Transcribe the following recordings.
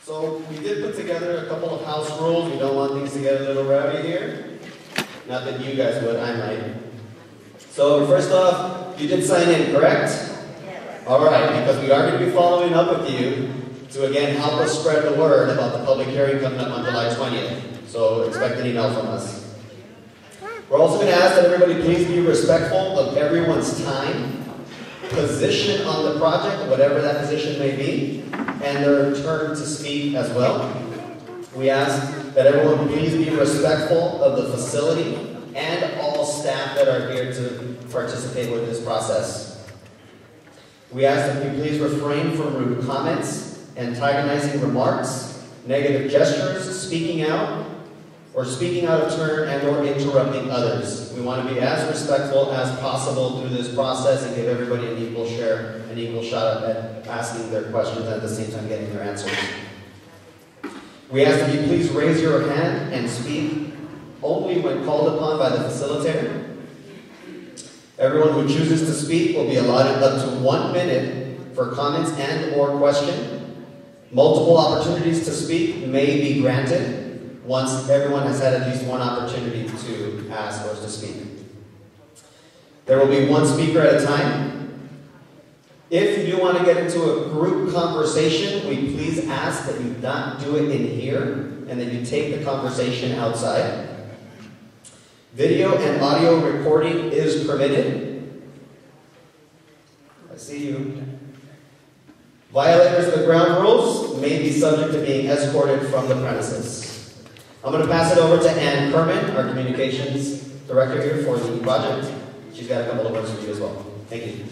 So we did put together a couple of house rules. We don't want things to get a little rowdy here. Not that you guys would, I might. So first off, you did sign in, correct? Yes. All right, because we are going to be following up with you to again help us spread the word about the public hearing coming up on July 20th. So expect an email from us. We're also going to ask that everybody please be respectful of everyone's time, position on the project, whatever that position may be, and their turn to speak as well. We ask that everyone please be respectful of the facility and all staff that are here to participate with this process. We ask that you please refrain from rude comments, antagonizing remarks, negative gestures, speaking out, or speaking out of turn and or interrupting others. We want to be as respectful as possible through this process and give everybody an equal share, an equal shot at asking their questions and at the same time getting their answers. We ask that you please raise your hand and speak only when called upon by the facilitator. Everyone who chooses to speak will be allotted up to 1 minute for comments and or question. Multiple opportunities to speak may be granted once everyone has had at least one opportunity to ask or to speak. There will be one speaker at a time. If you do want to get into a group conversation, we please ask that you not do it in here and that you take the conversation outside. Video and audio recording is permitted. I see you. Violators of the ground rules may be subject to being escorted from the premises. I'm going to pass it over to Ann Kerman, our communications director here for the project. She's got a couple of words for you as well. Thank you.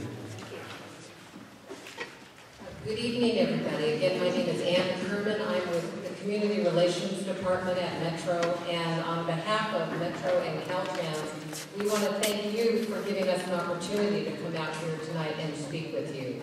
Good evening, everybody. Again, my name is Ann Kerman. I'm with the Community Relations Department at Metro, and on behalf of Metro and Caltrans, we want to thank you for giving us an opportunity to come out here tonight and speak with you.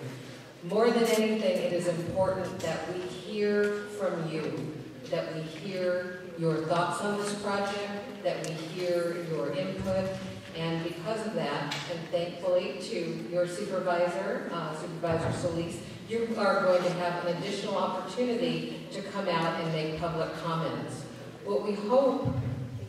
More than anything, it is important that we hear from you, that we hear your thoughts on this project, that we hear your input, and because of that, and thankfully to your supervisor, Supervisor Solis, you are going to have an additional opportunity to come out and make public comments. What we hope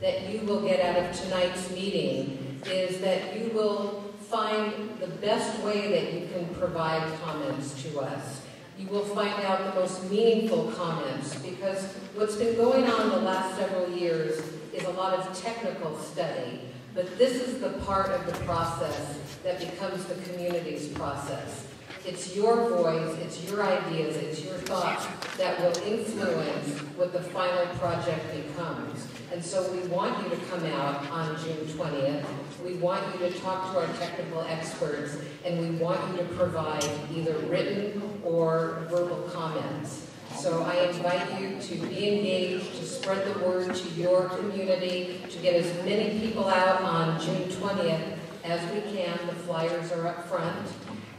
that you will get out of tonight's meeting is that you will find the best way that you can provide comments to us. You will find out the most meaningful comments, because what's been going on the last several years is a lot of technical study, but this is the part of the process that becomes the community's process. It's your voice, it's your ideas, it's your thoughts that will influence what the final project becomes. And so we want you to come out on June 20th. We want you to talk to our technical experts, and we want you to provide either written or verbal comments. So I invite you to be engaged, to spread the word to your community, to get as many people out on June 20th as we can. The flyers are up front.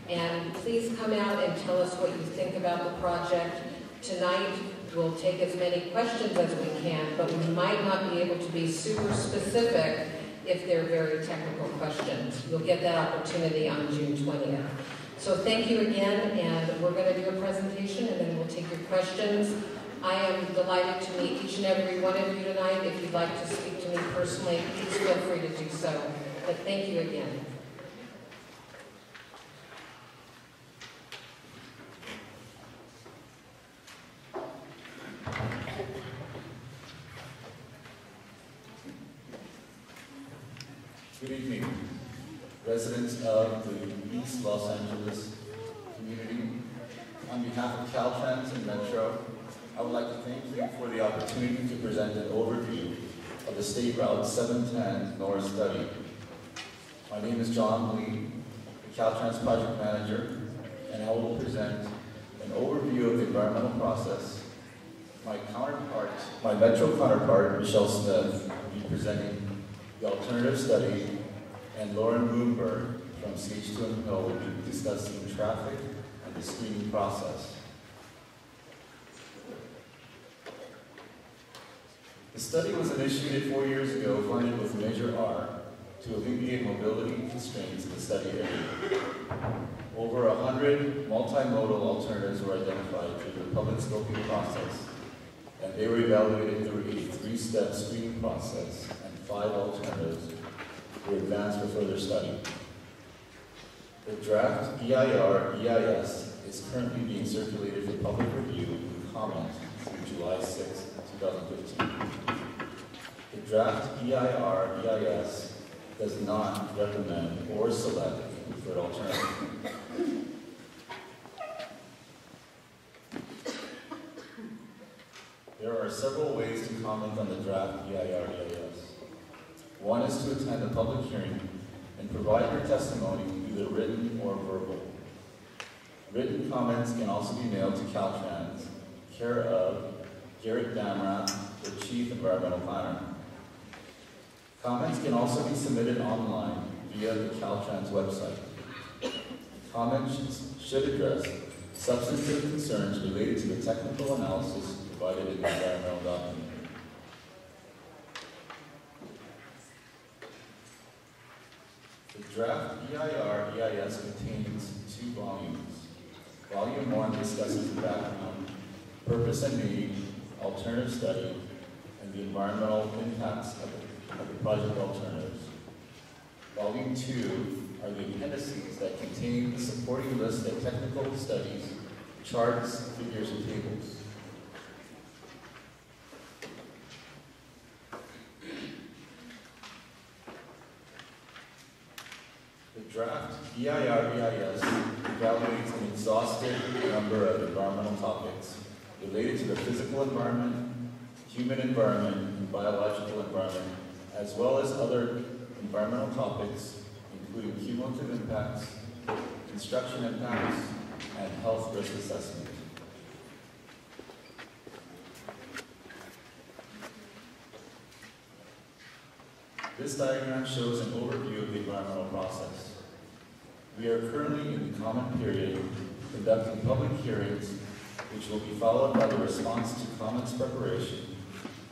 And please come out and tell us what you think about the project. Tonight, we'll take as many questions as we can, but we might not be able to be super specific if they're very technical questions. You'll get that opportunity on June 20th. So thank you again, and we're going to do a presentation, and then we'll take your questions. I am delighted to meet each and every one of you tonight. If you'd like to speak to me personally, please feel free to do so. But thank you again. Good evening, residents of the East Los Angeles community. On behalf of Caltrans and Metro, I would like to thank you for the opportunity to present an overview of the State Route 710 North study. My name is John Lee, the Caltrans project manager, and I will present an overview of the environmental process. My Metro counterpart, Michelle Smith, will be presenting the alternative study, and Lauren Bloomberg from CH2M Hill will be discussing traffic and the screening process. The study was initiated 4 years ago, funded with Measure R, to alleviate mobility constraints in the study area. Over 100 multimodal alternatives were identified through the public scoping process and they were evaluated through a 3-step screening process, and 5 alternatives were advanced for further study. The draft EIR-EIS is currently being circulated for public review and comment through July 6, 2015. The draft EIR-EIS does not recommend or select a preferred alternative. There are several ways to comment on the draft EIR-EIS. One is to attend a public hearing and provide your testimony, either written or verbal. Written comments can also be mailed to Caltrans, care of Garrett Damrat, the Chief Environmental Planner. Comments can also be submitted online via the Caltrans website. Comments should address substantive concerns related to the technical analysis provided in the environmental document. The draft EIR-EIS contains 2 volumes. Volume 1 discusses the background, purpose and need, alternative study, and the environmental impacts of the project alternatives. Volume 2 are the appendices that contain the supporting list of technical studies, charts, figures, and tables. The draft EIR-EIS evaluates an exhaustive number of environmental topics related to the physical environment, human environment, and biological environment, as well as other environmental topics, including cumulative impacts, construction impacts, and health risk assessment. This diagram shows an overview of the environmental process. We are currently in the comment period, conducting public hearings, which will be followed by the response to comments preparation,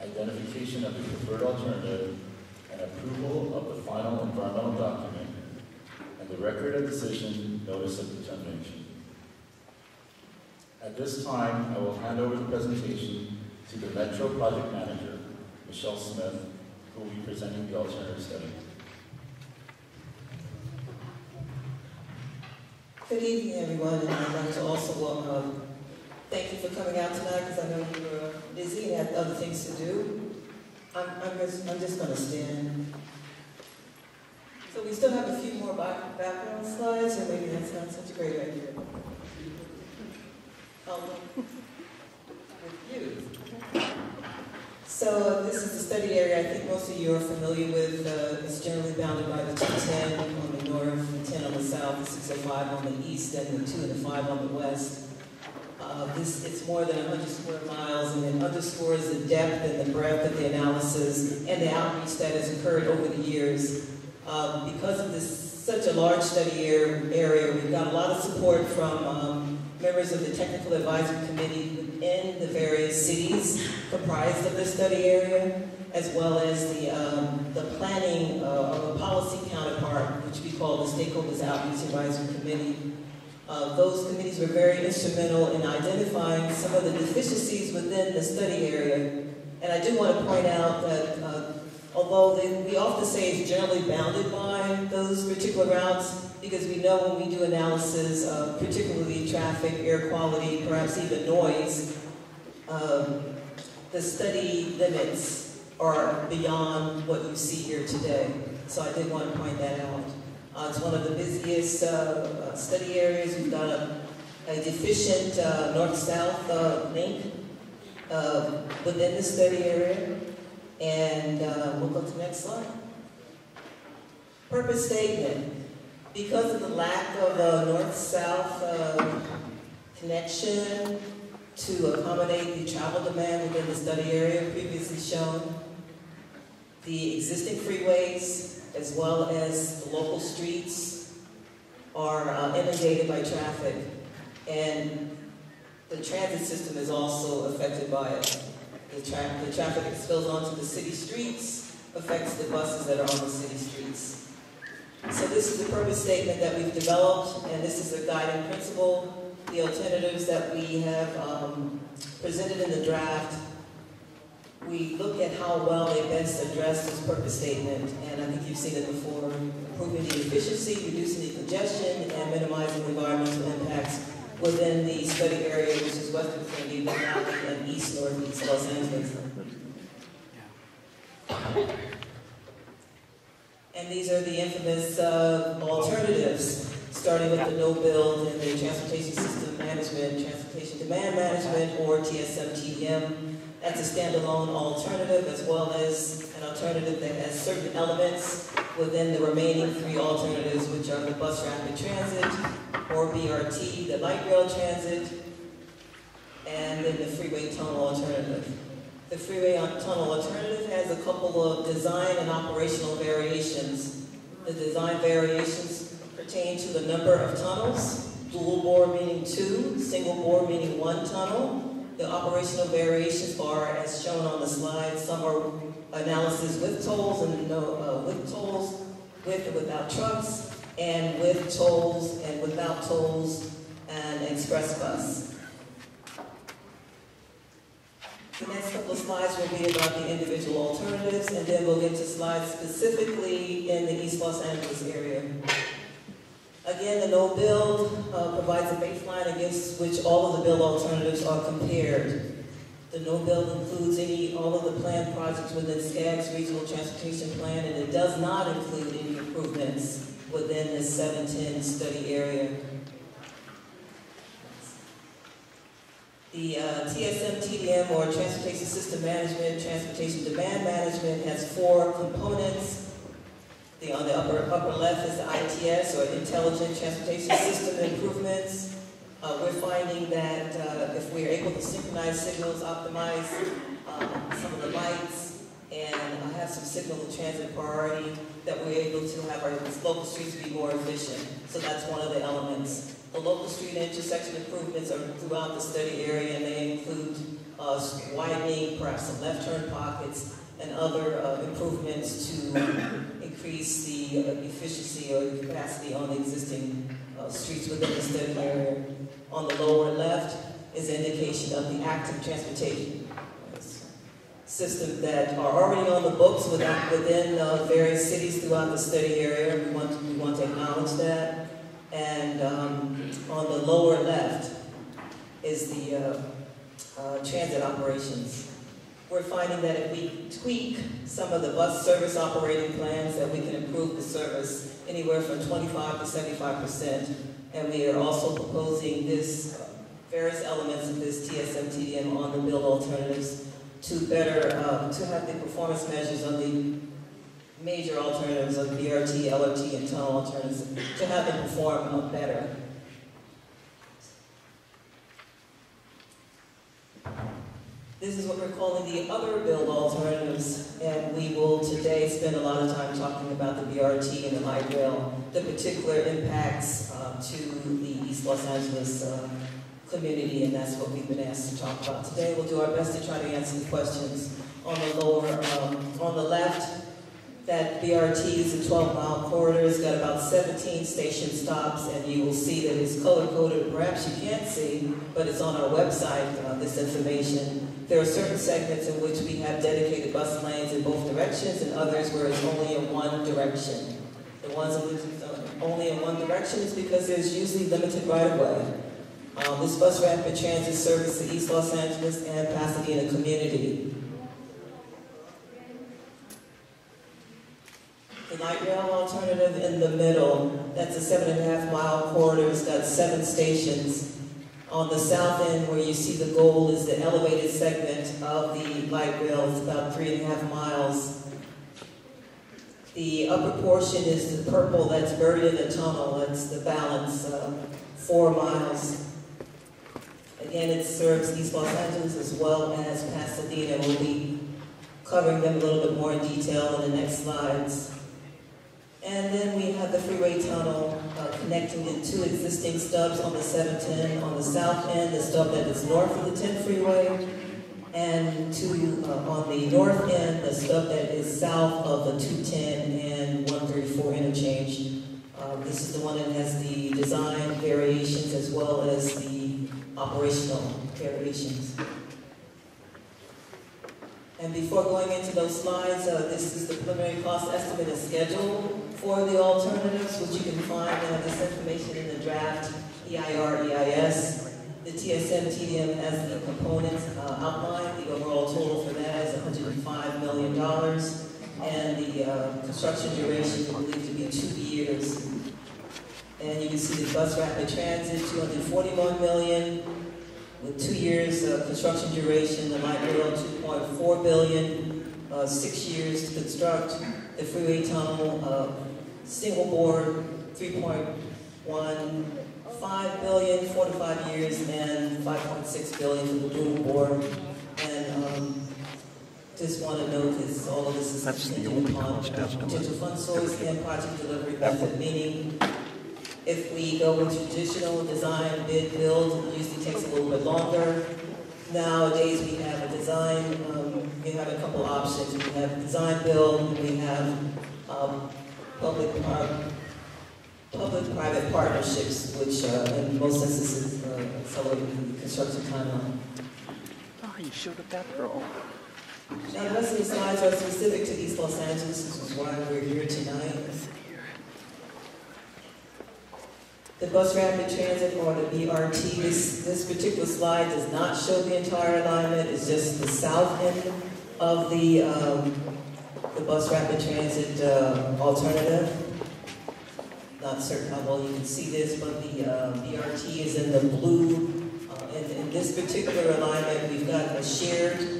identification of the preferred alternative, and approval of the final environmental document, and the record of decision, notice of determination. At this time, I will hand over the presentation to the Metro Project Manager, Michelle Smith, who will be presenting the alternative study. Good evening, everyone, and I'd like to also thank you for coming out tonight, because I know you were busy and had other things to do. I'm just going to stand. So we still have a few more background slides, or maybe that's not such a great idea. With you. So this is the study area I think most of you are familiar with. It's generally bounded by the 210 on the north, the 10 on the south, the 605 on the east, and the 2 and the 5 on the west. It's more than 100 square miles, and it underscores the depth and the breadth of the analysis and the outreach that has occurred over the years. Because of this such a large study area, we've got a lot of support from members of the Technical Advisory Committee within the various cities comprised of this study area, as well as the planning or the policy counterpart, which we call the Stakeholders Outreach Advisory Committee. Those committees were very instrumental in identifying some of the deficiencies within the study area. And I do want to point out that although we often say it's generally bounded by those particular routes, because we know when we do analysis, particularly traffic, air quality, perhaps even noise, the study limits are beyond what you see here today. So I did want to point that out. It's one of the busiest study areas. We've got a deficient north-south link within the study area. And we'll go to the next slide. Purpose statement. Because of the lack of north-south connection to accommodate the travel demand within the study area previously shown, the existing freeways as well as the local streets are inundated by traffic, and the transit system is also affected by it. The traffic that spills onto the city streets affects the buses that are on the city streets. So this is the purpose statement that we've developed, and this is a guiding principle. The alternatives that we have presented in the draft we look at how well they best address this purpose statement, and I think you've seen it before, improving the efficiency, reducing the congestion, and minimizing environmental impacts within the study area, which is Western Trinity, the Valley, and East Northeast Los Angeles. And these are the infamous alternatives, starting with the no-build and the transportation system management, transportation demand management, or TSM-TDM. That's a standalone alternative, as well as an alternative that has certain elements within the remaining three alternatives, which are the bus rapid transit, or BRT, the light rail transit, and then the freeway tunnel alternative. The freeway tunnel alternative has a couple of design and operational variations. The design variations pertain to the number of tunnels, dual bore meaning 2, single bore meaning 1 tunnel. The operational variations are as shown on the slide. Some are analysis with tolls and no with tolls, with and without trucks, and with tolls and without tolls, and express bus. The next couple of slides will be about the individual alternatives, and then we'll get to slides specifically in the East Los Angeles area. Again, the no-build provides a baseline against which all of the build alternatives are compared. The no-build includes all of the planned projects within SCAG's Regional Transportation Plan, and it does not include any improvements within the 710 study area. The TSM-TDM, or Transportation System Management, Transportation Demand Management, has 4 components. On the upper left is the ITS, or Intelligent Transportation System Improvements. We're finding that if we're able to synchronize signals, optimize some of the lights, and have some signal to transit priority, that we're able to have our local streets be more efficient. So that's one of the elements. The local street intersection improvements are throughout the study area, and they include widening, perhaps some left turn pockets, and other improvements to increase the efficiency or the capacity on the existing streets within the study area. On the lower left is an indication of the active transportation system that are already on the books within various cities throughout the study area. We want to acknowledge that. And on the lower left is the transit operations. We're finding that if we tweak some of the bus service operating plans, that we can improve the service anywhere from 25 to 75%. And we are also proposing various elements of this TSM-TDM on the build alternatives to better, to have the performance measures on the major alternatives of BRT, LRT, and tunnel alternatives, to have them perform better. This is what we're calling the other build alternatives, and we will today spend a lot of time talking about the BRT and the light rail, the particular impacts to the East Los Angeles community, and that's what we've been asked to talk about today. We'll do our best to try to answer the questions. On the left, that BRT is a 12-mile corridor. It's got about 17 station stops, and you will see that it's color-coded. Perhaps you can't see, but it's on our website, this information. There are certain segments in which we have dedicated bus lanes in both directions, and others where it's only in one direction. The ones in which it's only in one direction is because there's usually limited right-of-way. This bus rapid transit services the East Los Angeles and Pasadena community. The light rail alternative in the middle, that's a 7.5-mile corridor. It's got 7 stations. On the south end, where you see the gold, is the elevated segment of the light rail. It's about 3.5 miles. The upper portion is the purple that's buried in the tunnel. That's the balance, 4 miles. Again, it serves East Los Angeles as well as Pasadena. We'll be covering them a little bit more in detail in the next slides. And then we have the freeway tunnel connecting the 2 existing stubs on the 710. On the south end, the stub that is north of the 10 freeway, and on the north end, the stub that is south of the 210 and 134 interchange. This is the one that has the design variations as well as the operational variations. And before going into those slides, this is the preliminary cost estimate and schedule for the alternatives, which you can find this information in the draft EIR, EIS. The TSM, TDM has the components outlined. The overall total for that is $105 million. And the construction duration we believe to be 2 years. And you can see the bus rapid transit, $241 million, with 2 years construction duration. The light rail, $2.4 billion, 6 years to construct. The freeway tunnel, single board, $3.15 billion, 4 to 5 years, and $5.6 billion for the dual board. And just want to note that all of this is contingent upon potential fund source and project delivery method, meaning if we go with traditional design, bid, build, it usually takes a little bit longer. Nowadays we have a design, we have a couple options. We have design build, we have public-private partnerships, which in most instances accelerate the construction timeline. Oh, you showed up after all. Now, the rest of the slides are specific to East Los Angeles. This is why we're here tonight. The bus rapid transit, or the BRT, this particular slide does not show the entire alignment. It's just the south end of the bus rapid transit alternative. Not certain how well you can see this, but the BRT is in the blue. In this particular alignment, we've got a shared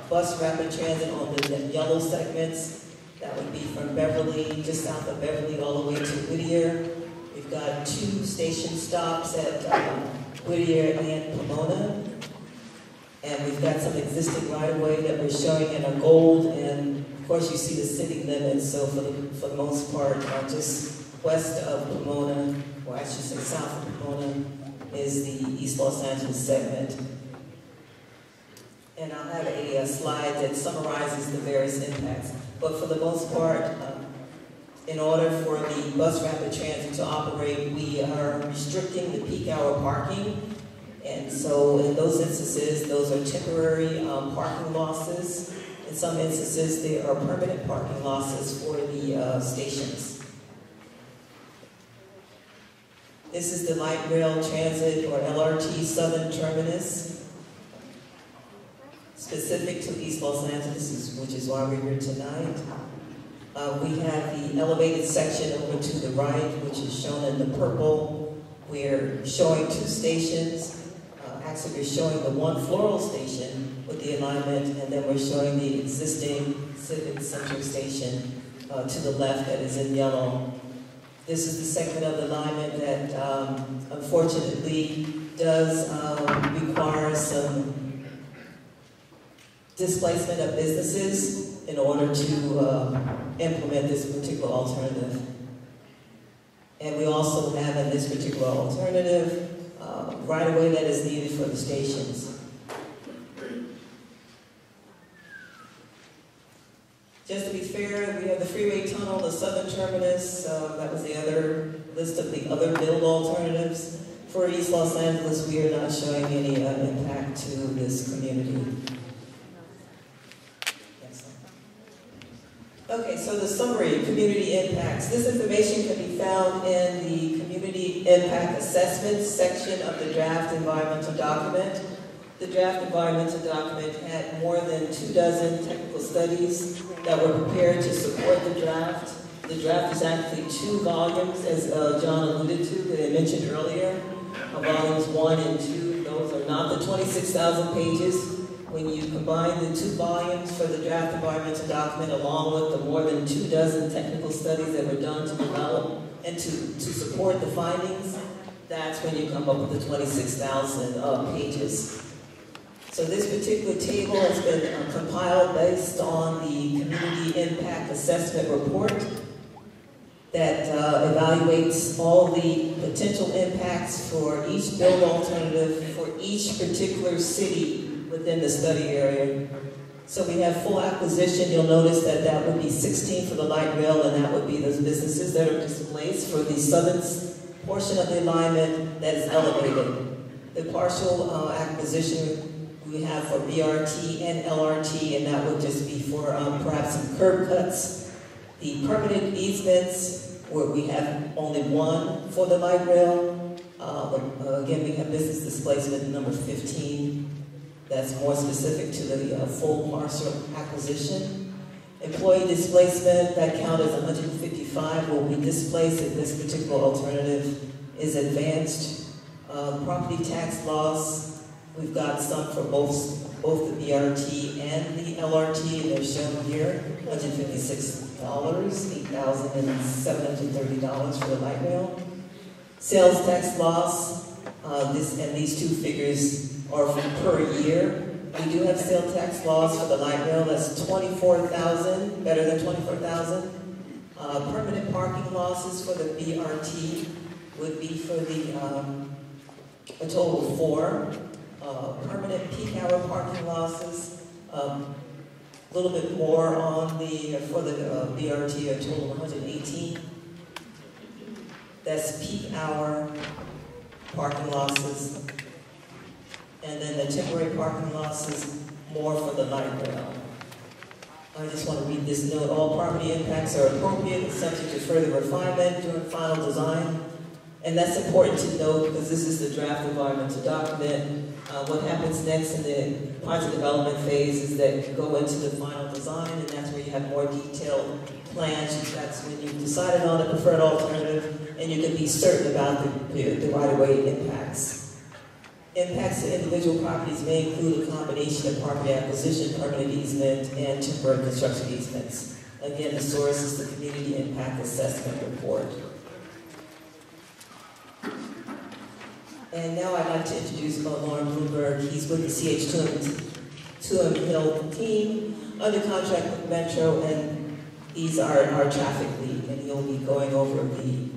bus rapid transit on the yellow segments. That would be from Beverly, just south of Beverly, all the way to Whittier. We've got 2 station stops at Whittier and Pomona. And we've got some existing right-of-way that we're showing in a gold. And of course, you see the city limits. So for the most part, just west of Pomona, or I should say south of Pomona, is the East Los Angeles segment. And I'll have a slide that summarizes the various impacts. But for the most part, in order for the bus rapid transit to operate, we are restricting the peak hour parking. And so in those instances, those are temporary parking losses. In some instances, they are permanent parking losses for the stations. This is the light rail transit, or LRT southern terminus, specific to East Los Angeles, which is why we're here tonight. We have the elevated section over to the right, which is shown in the purple. We're showing 2 stations. Actually, we're showing the 1 floral station with the alignment, and then we're showing the existing Civic Center station to the left that is in yellow. This is the segment of the alignment that unfortunately does require some displacement of businesses in order to implement this particular alternative. And we also have in this particular alternative right-of-way that is needed for the stations. Just to be fair, we have the freeway tunnel, the southern terminus. That was the other list of the other build alternatives. For East Los Angeles, we are not showing any impact to this community. Okay, so the summary, community impacts. This information can be found in the Community Impact Assessment section of the draft environmental document. The draft environmental document had more than 24 technical studies that were prepared to support the draft. The draft is actually 2 volumes, as John alluded to, that I mentioned earlier. Volumes 1 and 2, those are not the 26,000 pages. When you combine the 2 volumes for the draft environmental document along with the more than 24 technical studies that were done to develop and to support the findings, that's when you come up with the 26,000 pages. So this particular table has been compiled based on the Community Impact Assessment Report that evaluates all the potential impacts for each build alternative for each particular city within the study area. So we have full acquisition. You'll notice that that would be 16 for the light rail, and that would be those businesses that are displaced for the southern portion of the alignment that is elevated. The partial acquisition we have for BRT and LRT, and that would just be for perhaps some curb cuts. The permanent easements, where we have only one for the light rail. Again, we have business displacement number 15. That's more specific to the full parcel acquisition. Employee displacement, that count as 155, will be displaced if this particular alternative is advanced. Property tax loss, we've got some for both the BRT and the LRT. They're shown here, $156, $8,730 for the light rail. Sales tax loss, these two figures are per year. We do have sales tax loss for the light rail. That's $24,000, better than $24,000. Permanent parking losses for the BRT would be for a total of 4. Permanent peak hour parking losses, a little bit more on for the BRT, a total of 118. That's peak hour parking losses. And then the temporary parking losses, more for the light rail. I just want to read this note. All property impacts are appropriate and subject to further refinement during final design. And that's important to note because this is the draft environmental document. What happens next in the project development phase is that you go into the final design, and that's where you have more detailed plans. That's when you've decided on the preferred alternative, and you can be certain about the right-of-way impacts. Impacts to individual properties may include a combination of property acquisition, permanent easement, and temporary construction easements. Again, the source is the Community Impact Assessment Report. And now I'd like to introduce Lauren Bloomberg. He's with the CH2M Hill team, under contract with Metro, and he's our traffic lead, and he'll be going over the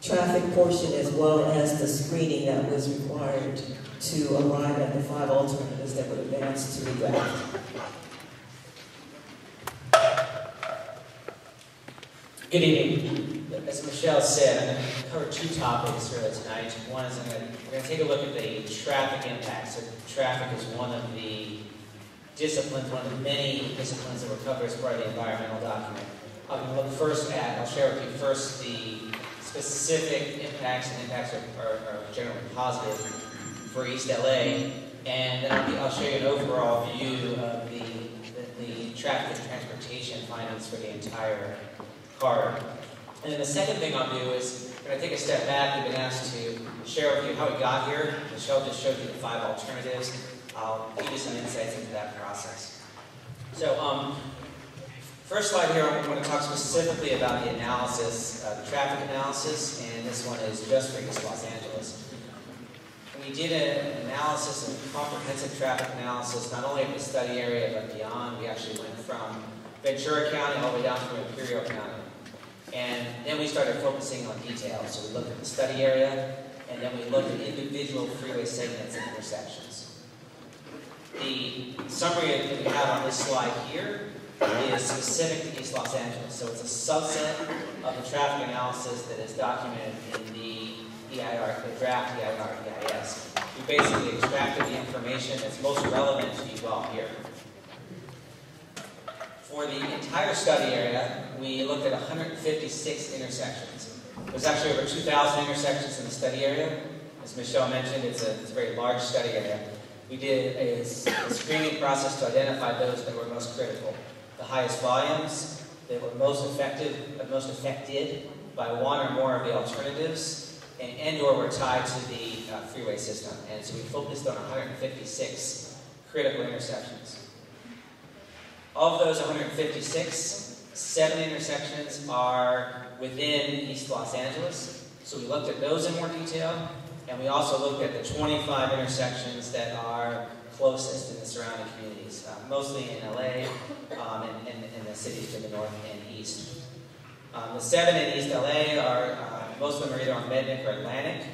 traffic portion as well as the screening that was required to arrive at the 5 alternatives that would advance to the draft. Good evening. As Michelle said, I'm going to cover 2 topics really tonight. One is we're going to take a look at the traffic impacts. So traffic is one of the disciplines, one of the many disciplines that were covered as part of the environmental document. I'm going to look I'll share with you first the specific impacts, and impacts are generally positive for East LA, and then I'll show you an overall view of the traffic and transportation findings for the entire corridor. And then the second thing I'll do is we're going to take a step back. We've been asked to share with you how we got here. Michelle just showed you the 5 alternatives. I'll give you some insights into that process. So, first slide here, I'm going to talk specifically about the analysis, the traffic analysis, and this one is just for East Los Angeles. We did an analysis, a comprehensive traffic analysis, not only of the study area, but beyond. We actually went from Ventura County all the way down to Imperial County. And then we started focusing on details. So we looked at the study area, and then we looked at individual freeway segments and intersections. The summary that we have on this slide here is specific to East Los Angeles. So it's a subset of the traffic analysis that is documented in the EIR, the draft EIR EIS. We basically extracted the information that's most relevant to you all here. For the entire study area, we looked at 156 intersections. There's actually over 2,000 intersections in the study area. As Michelle mentioned, it's a very large study area. We did a screening process to identify those that were most critical. The highest volumes, that were most affected by one or more of the alternatives, and or were tied to the freeway system. And so we focused on 156 critical intersections. Of those 156, 7 intersections are within East Los Angeles. So we looked at those in more detail, and we also looked at the 25 intersections that are closest in the surrounding communities, mostly in LA and in the cities to the north and east. The 7 in East LA are, most of them are either on Mednick or Atlantic.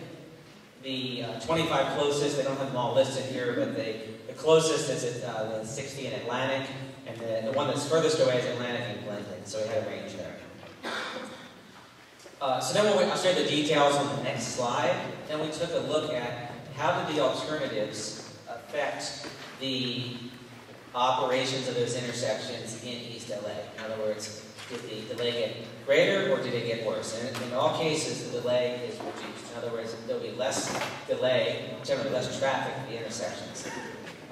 The 25 closest, they don't have them all listed here, but the closest is at the 60 in Atlantic, and the one that's furthest away is Atlantic and Glenton, so we had a range there. So then I'll show you the details on the next slide. Then we took a look at how did the alternatives affect the operations of those intersections in East LA. In other words, did the delay get greater or did it get worse? And in all cases, the delay is reduced. In other words, there'll be less delay, generally less traffic at the intersections.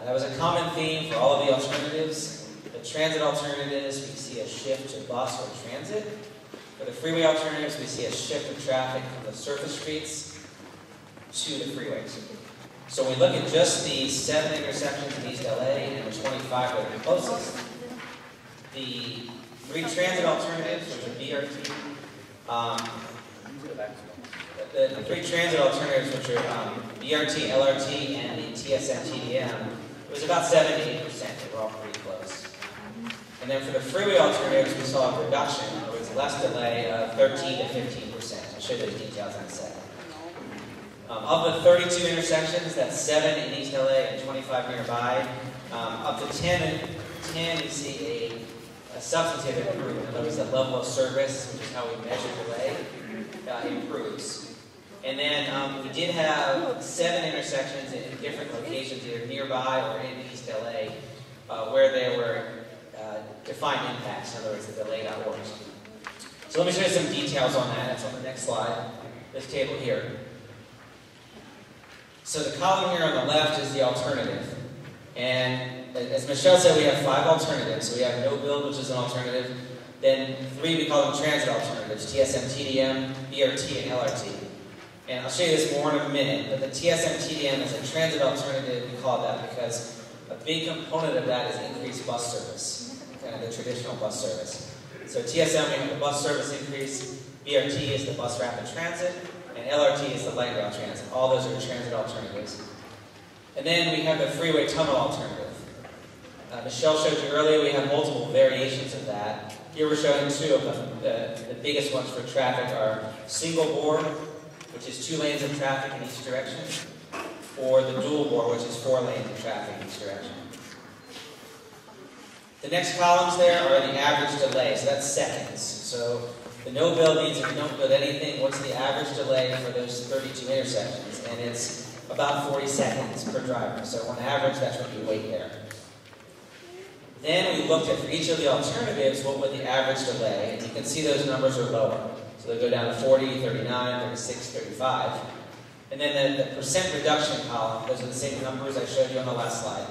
That was a common theme for all of the alternatives. The transit alternatives, we see a shift to bus or transit. For the freeway alternatives, we see a shift of traffic from the surface streets to the freeways. So when we look at just the 7 intersections in East LA and the 25 that are closest, the 3 transit alternatives, which are BRT, the 3 transit alternatives, which are BRT, LRT, and the TSM TDM, it was about 7 to 8%. They were all pretty close. And then for the freeway alternatives, we saw a reduction. There was less delay of 13 to 15%. I'll show you those details in a second. Of the 32 intersections, that's 7 in East LA and 25 nearby. Up to 10, you see a substantive improvement. In other words, the level of service, which is how we measure delay, improves. And then we did have 7 intersections in different locations, either nearby or in East LA, where there were defined impacts. In other words, the delay got worse. So let me show you some details on that. That's on the next slide, this table here. So the column here on the left is the alternative. And as Michelle said, we have 5 alternatives. So we have no build, which is an alternative. Then 3, we call them transit alternatives, TSM, TDM, BRT, and LRT. And I'll show you this more in a minute, but the TSM, TDM is a transit alternative. We call it that because a big component of that is increased bus service, kind of the traditional bus service. So TSM, we have the bus service increase, BRT is the bus rapid transit, and LRT is the light rail transit. All those are transit alternatives. And then we have the freeway tunnel alternative. Michelle showed you earlier, we have multiple variations of that. Here we're showing 2 of them. The biggest ones for traffic are single bore, which is 2 lanes of traffic in each direction, or the dual bore, which is 4 lanes of traffic in each direction. The next columns there are the average delay, so that's seconds. So the no build means if you don't build anything, what's the average delay for those 32 intersections? And it's about 40 seconds per driver. So on average, that's what you wait there. Then we looked at, for each of the alternatives, what would the average delay, and you can see those numbers are lower. So they go down to 40, 39, 36, 35. And then the percent reduction column, those are the same numbers I showed you on the last slide.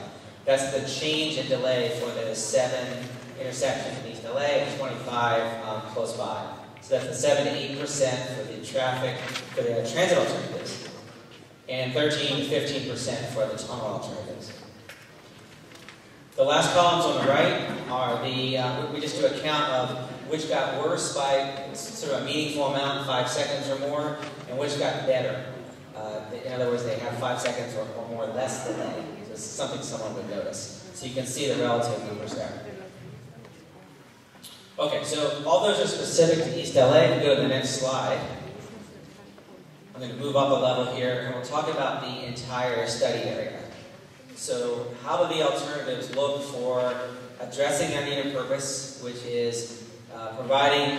That's the change in delay for those 7 intersections in East LA and 25 close by. So that's the 7 to 8% for the traffic, for the transit alternatives, and 13 to 15% for the tunnel alternatives. The last columns on the right are the, we just do a count of which got worse by sort of a meaningful amount, 5 seconds or more, and which got better. In other words, they have 5 seconds or more less delay. So it's something someone would notice. So you can see the relative numbers there. Okay, so all those are specific to East LA. We go to the next slide. I'm going to move up a level here, and we'll talk about the entire study area. So how do the alternatives look for addressing their need and purpose, which is providing,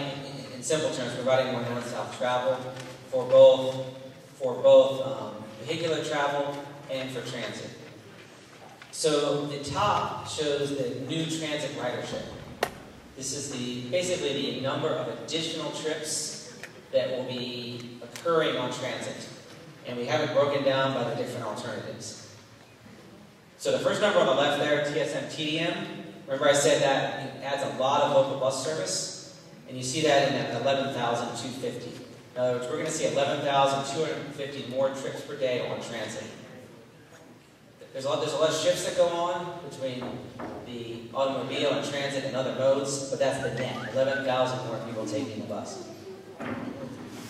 in simple terms, providing more north-south travel for both vehicular travel and for transit. So the top shows the new transit ridership. This is basically the number of additional trips that will be occurring on transit. And we have it broken down by the different alternatives. So the first number on the left there, TSM TDM, remember I said that it adds a lot of local bus service, and you see that in that 11,250. In other words, we're going to see 11,250 more trips per day on transit. There's a lot of shifts that go on between the automobile and transit and other modes, but that's the net, 11,000 more people taking the bus.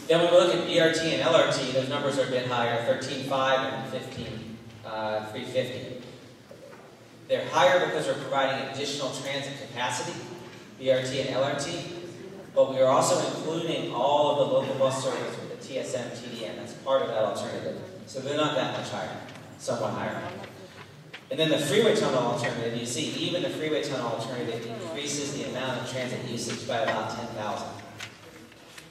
Then when we look at BRT and LRT, those numbers are a bit higher, 13,500 and 15,350. They're higher because we're providing additional transit capacity, BRT and LRT, but we are also including all of the local bus service with the TSM TDM. That's part of that alternative. So they're not that much higher, somewhat higher. And then the freeway tunnel alternative, you see even the freeway tunnel alternative increases the amount of transit usage by about 10,000.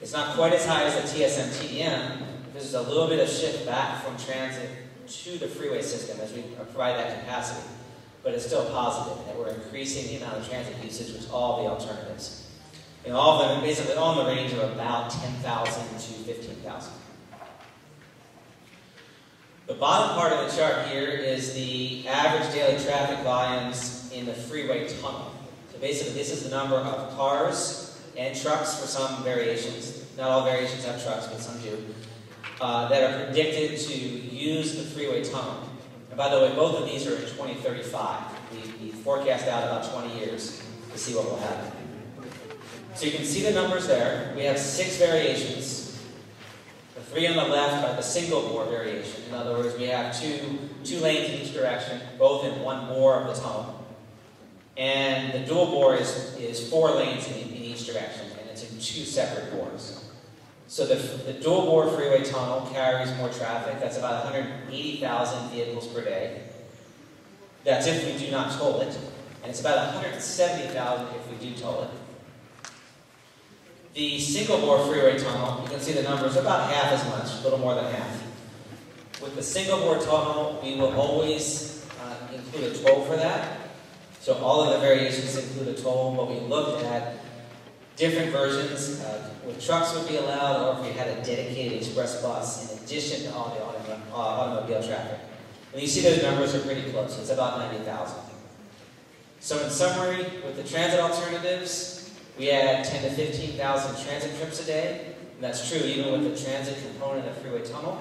It's not quite as high as the TSM TDM because there's a little bit of shift back from transit to the freeway system as we provide that capacity. but it's still positive, and that we're increasing the amount of transit usage with all the alternatives. And all of them, basically all in the range of about 10,000 to 15,000. The bottom part of the chart here is the average daily traffic volumes in the freeway tunnel. So basically this is the number of cars and trucks for some variations. Not all variations have trucks, but some do. That are predicted to use the freeway tunnel. And by the way, both of these are in 2035. We forecast out about 20 years to see what will happen. So you can see the numbers there. We have 6 variations. The 3 on the left are the single bore variation. In other words, we have two lanes in each direction, both in one bore of the tunnel. And the dual bore is 4 lanes in each direction, and it's in 2 separate bores. So the dual bore freeway tunnel carries more traffic. That's about 180,000 vehicles per day. That's if we do not toll it. And it's about 170,000 if we do toll it. The single bore freeway tunnel, you can see the numbers are about half as much, a little more than half. With the single bore tunnel, we will always include a toll for that. So all of the variations include a toll, but we looked at different versions where trucks would be allowed, or if we had a dedicated express bus in addition to all the automobile traffic. And you see those numbers are pretty close. It's about 90,000. So in summary, with the transit alternatives, we add 10 to 15,000 transit trips a day. And that's true even with the transit component of freeway tunnel.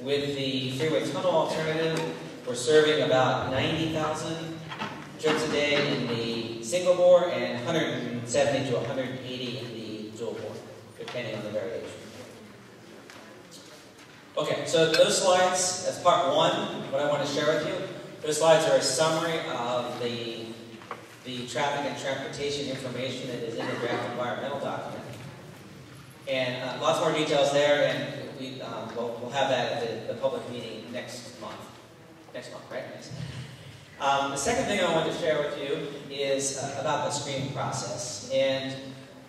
With the freeway tunnel alternative, we're serving about 90,000 trips a day in the single bore and 170 to 180 in the dual bore, depending on the variation. Okay, so those slides, that's part 1, what I want to share with you. Those slides are a summary of the traffic and transportation information that is in the draft environmental document. And lots more details there, and we'll have that at the public meeting next month. Next month, right? Next. The second thing I wanted to share with you is about the screening process. And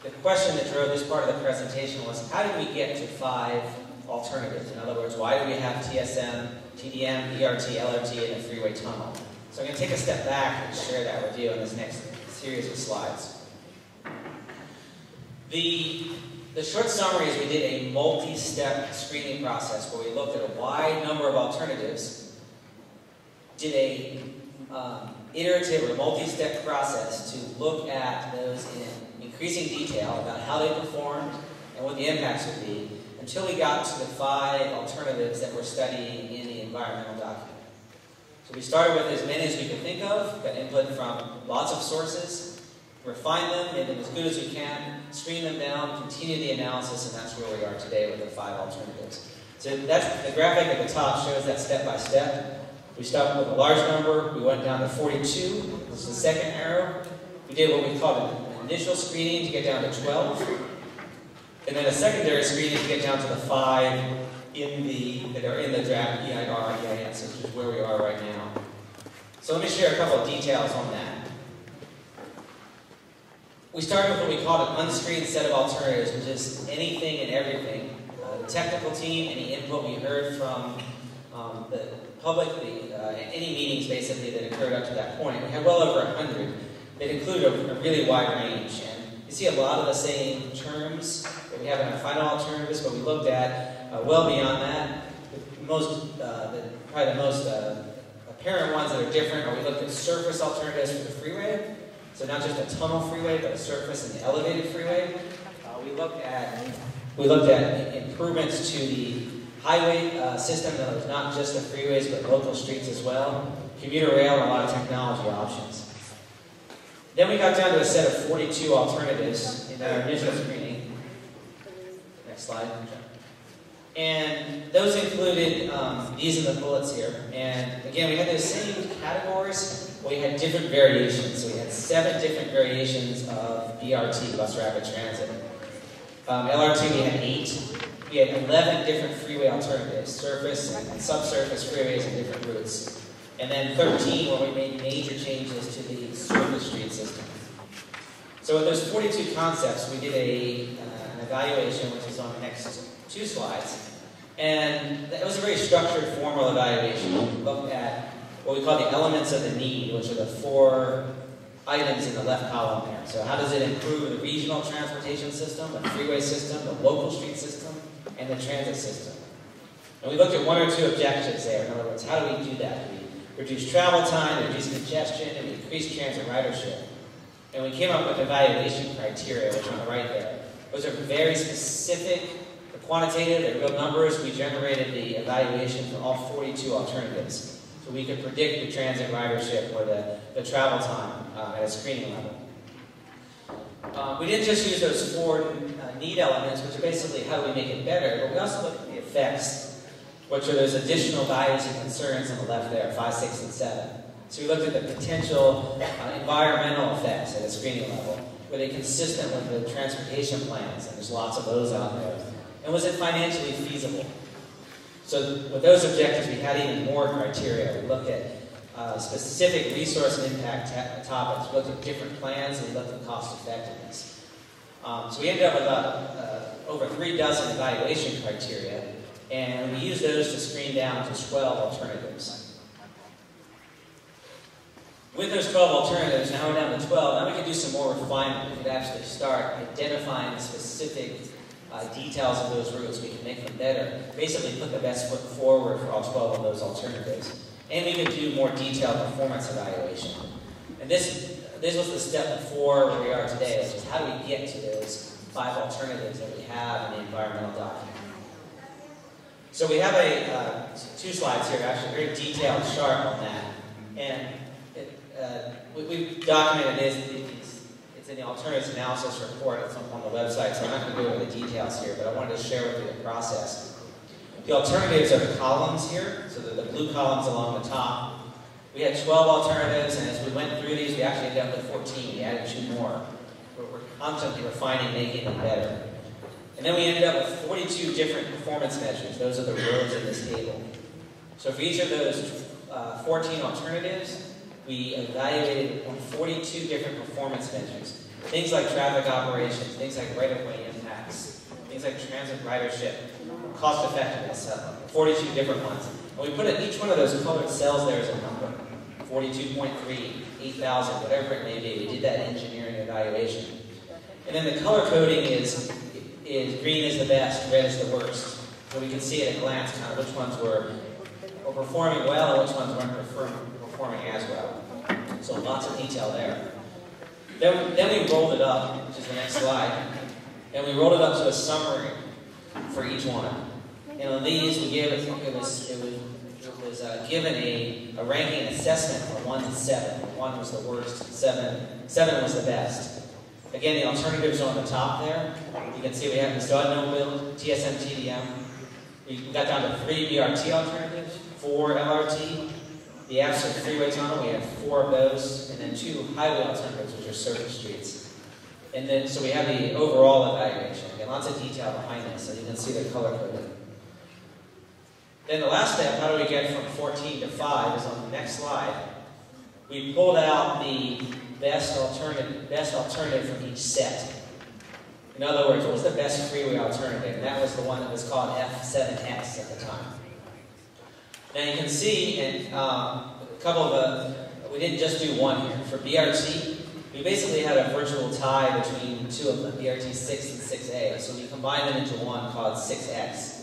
the question that drove this part of the presentation was, how did we get to 5 alternatives? In other words, why do we have TSM, TDM, ERT, LRT, and a freeway tunnel? So I'm going to take a step back and share that with you in this next series of slides. The short summary is we did a multi-step screening process where we looked at a wide number of alternatives, did a iterative or multi-step process to look at those in increasing detail about how they performed and what the impacts would be, until we got to the 5 alternatives that we're studying in the environmental document. So we started with as many as we could think of, got input from lots of sources, refined them, made them as good as we can, screened them down, continued the analysis, and that's where we are today with the 5 alternatives. So that's the graphic at the top shows that step by step. We started with a large number, we went down to 42, this is the second arrow. We did what we called an initial screening to get down to 12, and then a secondary screening to get down to the 5 that are in the draft EIR, EIS, which is where we are right now. So let me share a couple of details on that. We started with what we called an unscreened set of alternatives, which is anything and everything. The technical team, any input we heard from the public, any meetings basically that occurred up to that point. We had well over 100 that included a really wide range. And you see a lot of the same terms that we have in our final alternatives, but we looked at well beyond that. Probably the most apparent ones that are different are we looked at surface alternatives for the freeway. So not just a tunnel freeway, but a surface and the elevated freeway. We looked at improvements to the highway system, that was not just the freeways, but local streets as well. Commuter rail and a lot of technology options. Then we got down to a set of 42 alternatives in our initial screening. Next slide. And those included, these are the bullets here. And again, we had those same categories, but we had different variations. So we had 7 different variations of BRT, bus rapid transit. LRT, we had 8. We had 11 different freeway alternatives, surface and subsurface freeways and different routes. And then 13 where we made major changes to the surface street system. So with those 42 concepts, we did an evaluation, which is on the next 2 slides. And it was a very structured, formal evaluation. We looked at what we call the elements of the need, which are the 4 items in the left column there. So how does it improve the regional transportation system, the freeway system, the local street system, and the transit system? And we looked at 1 or 2 objectives there. In other words, how do we do that? Do we reduce travel time, reduce congestion, and we increase transit ridership? And we came up with evaluation criteria, which are on the right there. Those are very specific, they're quantitative, they're real numbers. We generated the evaluation for all 42 alternatives. So we could predict the transit ridership or the travel time at a screening level. We didn't just use those 4 need elements, which are basically how do we make it better, but we also looked at the effects, which are those additional values and concerns on the left there, 5, 6, and 7. So we looked at the potential environmental effects at a screening level. Were they consistent with the transportation plans? And there's lots of those out there. And was it financially feasible? So with those objectives, we had even more criteria. We looked at specific resource and impact topics. We looked at different plans, and we looked at cost effectiveness. So we ended up with about over 3 dozen evaluation criteria, and we used those to screen down to 12 alternatives. With those 12 alternatives, now we're down to 12, now we can do some more refinement. We could actually start identifying the specific details of those routes. We can make them better. Basically put the best foot forward for all 12 of those alternatives. And we could do more detailed performance evaluation. And this was the step before where we are today, which is how do we get to those 5 alternatives that we have in the environmental document. So we have 2 slides here, actually a very detailed chart on that. And we've documented it's in the alternatives analysis report. It's on the website, so I'm not going to go into the details here, but I wanted to share with you the process. The alternatives are the columns here, so they're the blue columns along the top. We had 12 alternatives, and as we went through these, we actually ended up with 14. We added 2 more. We're constantly refining, making them better. And then we ended up with 42 different performance measures. Those are the rows in this table. So for each of those 14 alternatives, we evaluated on 42 different performance measures. Things like traffic operations, things like right-of-way impacts, things like transit ridership, cost effectiveness, 42 different ones. And we put in each one of those colored cells there as a number. 42.3, 8,000, whatever it may be. We did that engineering evaluation. And then the color coding is green is the best, red is the worst. So we can see at a glance kind of which ones were performing well and which ones weren't performing as well. So lots of detail there. Then we rolled it up, which is the next slide, and we rolled it up to a summary for each one. And on these, we gave it was given a ranking assessment from 1 to 7. 1 was the worst, 7 was the best. Again, the alternatives are on the top there. You can see we have the Stodno build, TSM TDM. We got down to 3 BRT alternatives, 4 LRT. The absolute freeway tunnel, we have 4 of those, and then 2 highway alternatives, which are surface streets. And then, so we have the overall evaluation. Again, lots of detail behind this, so you can see the color coding. Then the last step, how do we get from 14 to 5, is on the next slide. We pulled out the best alternative from each set. In other words, what was the best freeway alternative? And that was the one that was called F7X at the time. Now you can see, and a couple of we didn't just do one here. For BRT, we basically had a virtual tie between 2 of them, BRT 6 and 6A. So we combined them into one called 6X.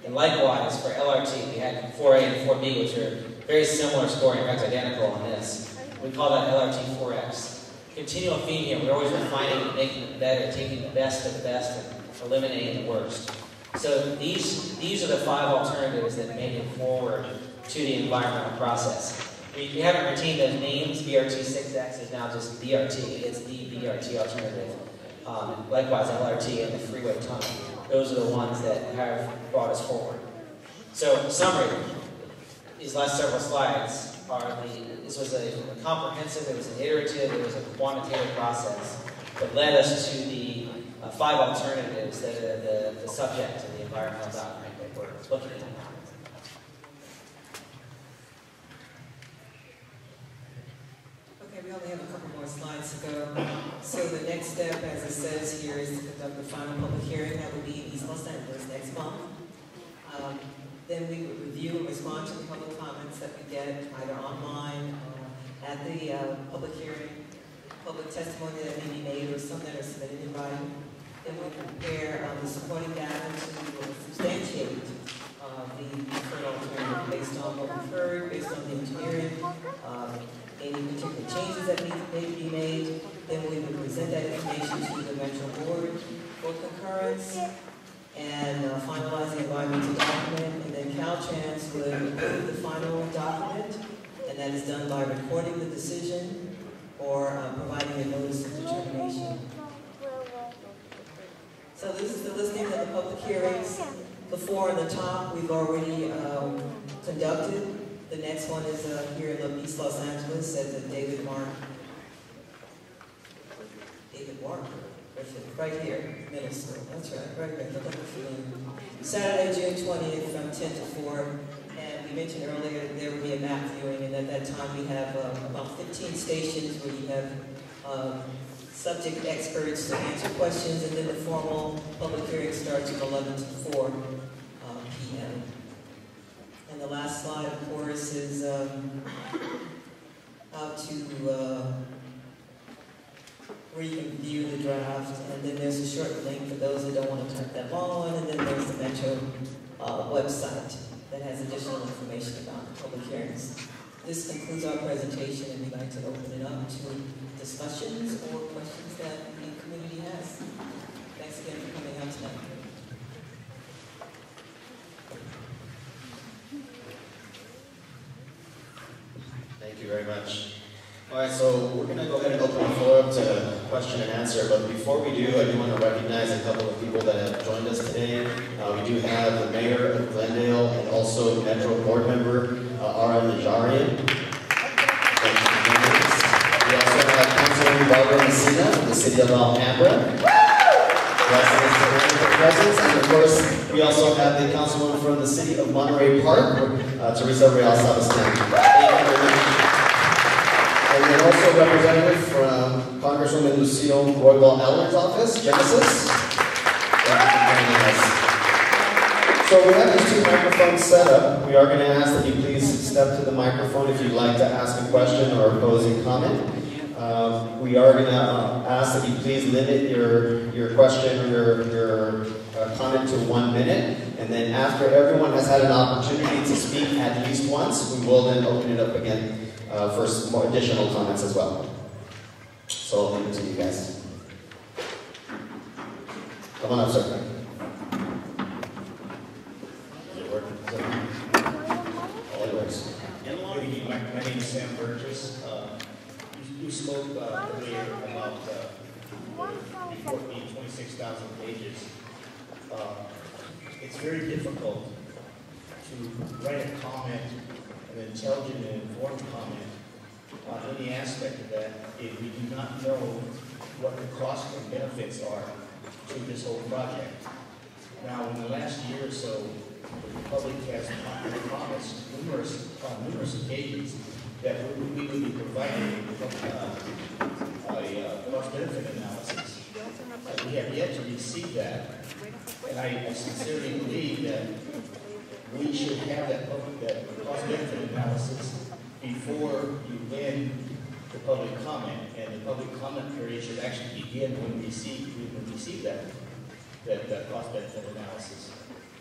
And likewise, for LRT, we had 4A and 4B, which are very similar scoring, in fact identical on this. We call that LRT 4X. Continual theme here, we're always refining and making it better, taking the best of the best and eliminating the worst. So these are the 5 alternatives that made it forward to the environmental process. We haven't retained those names. BRT 6X is now just BRT. It's the BRT alternative. Likewise, LRT and the freeway tunnel. Those are the ones that have brought us forward. So, in summary, these last several slides are this was a comprehensive, it was an iterative, it was a quantitative process that led us to the 5 alternatives that are the subject of the environmental document that we're looking at. Okay, we only have a couple more slides to go. So the next step, as it says here, is to conduct the final public hearing. That will be in East Los Angeles next month. Then we would review and respond to the public comments comments that we get, either online, at the public hearing, public testimony that may be made, or some that are submitted in writing. Then we prepare the supporting data to substantiate the preferred alternative based on what we've heard, based on the engineering, any particular changes that may be made. Then we would present that information to the Metro Board for concurrence and finalize the environmental document. And then Caltrans would approve the final document, and that is done by recording the decision or providing a notice of determination. So this is the listing of the public hearings. The four on the top we've already conducted. The next one is here in East Los Angeles at the David Walker, right here, middle school. That's right there. Saturday, June 20th from 10 to 4. And we mentioned earlier there would be a map viewing, and at that time we have about 15 stations where you have subject experts to answer questions, and then the formal public hearing starts from 11 to 4 p.m. And the last slide, of course, is how to where you can view the draft, and then there's a short link for those that don't want to type that long one, and then there's the Metro website that has additional information about public hearings. This concludes our presentation, and we'd like to open it up to discussions or questions that the community has. Thanks again for coming out tonight. Thank you very much. All right, so we're going to go ahead and open the floor up to question and answer, but before we do, I do want to recognize a couple of people that have joined us today. We do have the mayor of Glendale and also Metro board member, Ara Najarian. We also have Councilwoman Barbara Messina from the city of Alhambra. Presence, and of course, we also have the councilwoman from the city of Monterey Park, Teresa Real Sabastan. And then also a representative from Congresswoman Lucille Roybal-Eller's office, Genesis. So we have these two microphones set up. We are going to ask that you please step to the microphone if you'd like to ask a question or pose a comment. We are going to ask that you please limit your question or your comment to 1 minute. And then after everyone has had an opportunity to speak at least once, we will then open it up again for some more additional comments as well. So I'll leave it to you guys. Come on up, sir. Does it work? All it works. Good evening. My name is Sam Burgess. You spoke earlier about the report being 26,000 pages. It's very difficult to write a comment, an intelligent and informed comment on any aspect of that if we do not know what the costs and benefits are to this whole project. Now, in the last year or so, the public has promised on numerous occasions that we would be providing a cost-benefit analysis. We have yet to receive that, and I sincerely believe that we should have that cost-benefit analysis before you end the public comment, and the public comment period should actually begin when we receive that cost-benefit analysis.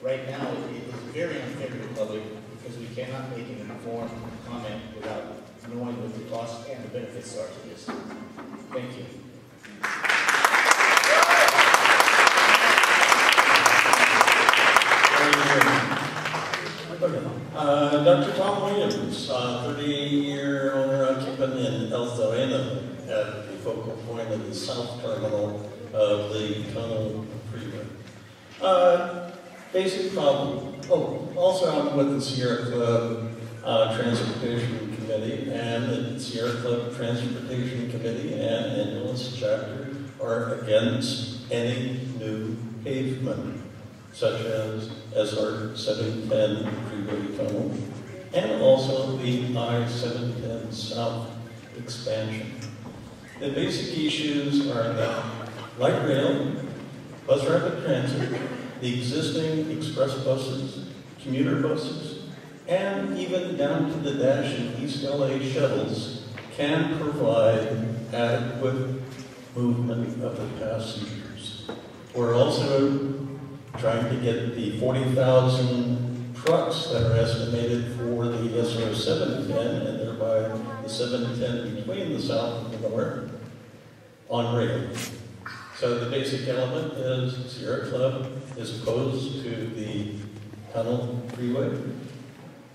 Right now, it is very unfair to the public because we cannot make an informed comment without knowing what the costs and the benefits are to this. Thank you. Dr. Tom Williams, 38-year owner-occupant in El Sereno at the focal point of the south terminal of the Tunnel Freeway. Basic problem. Oh, also I'm with the Sierra Club Transportation Committee, and the Sierra Club Transportation Committee and ambulance chapter are against any new pavement, such as SR 710 Freeway Tunnel, and also the I-710 South expansion. The basic issues are that light rail, bus rapid transit, the existing express buses, commuter buses, and even down to the Dash and East LA shuttles can provide adequate movement of the passengers. We're also trying to get the 40,000 trucks that are estimated for the SR 710 and thereby the 710 between the south and the north on rail. So the basic element is Sierra Club is opposed to the tunnel freeway.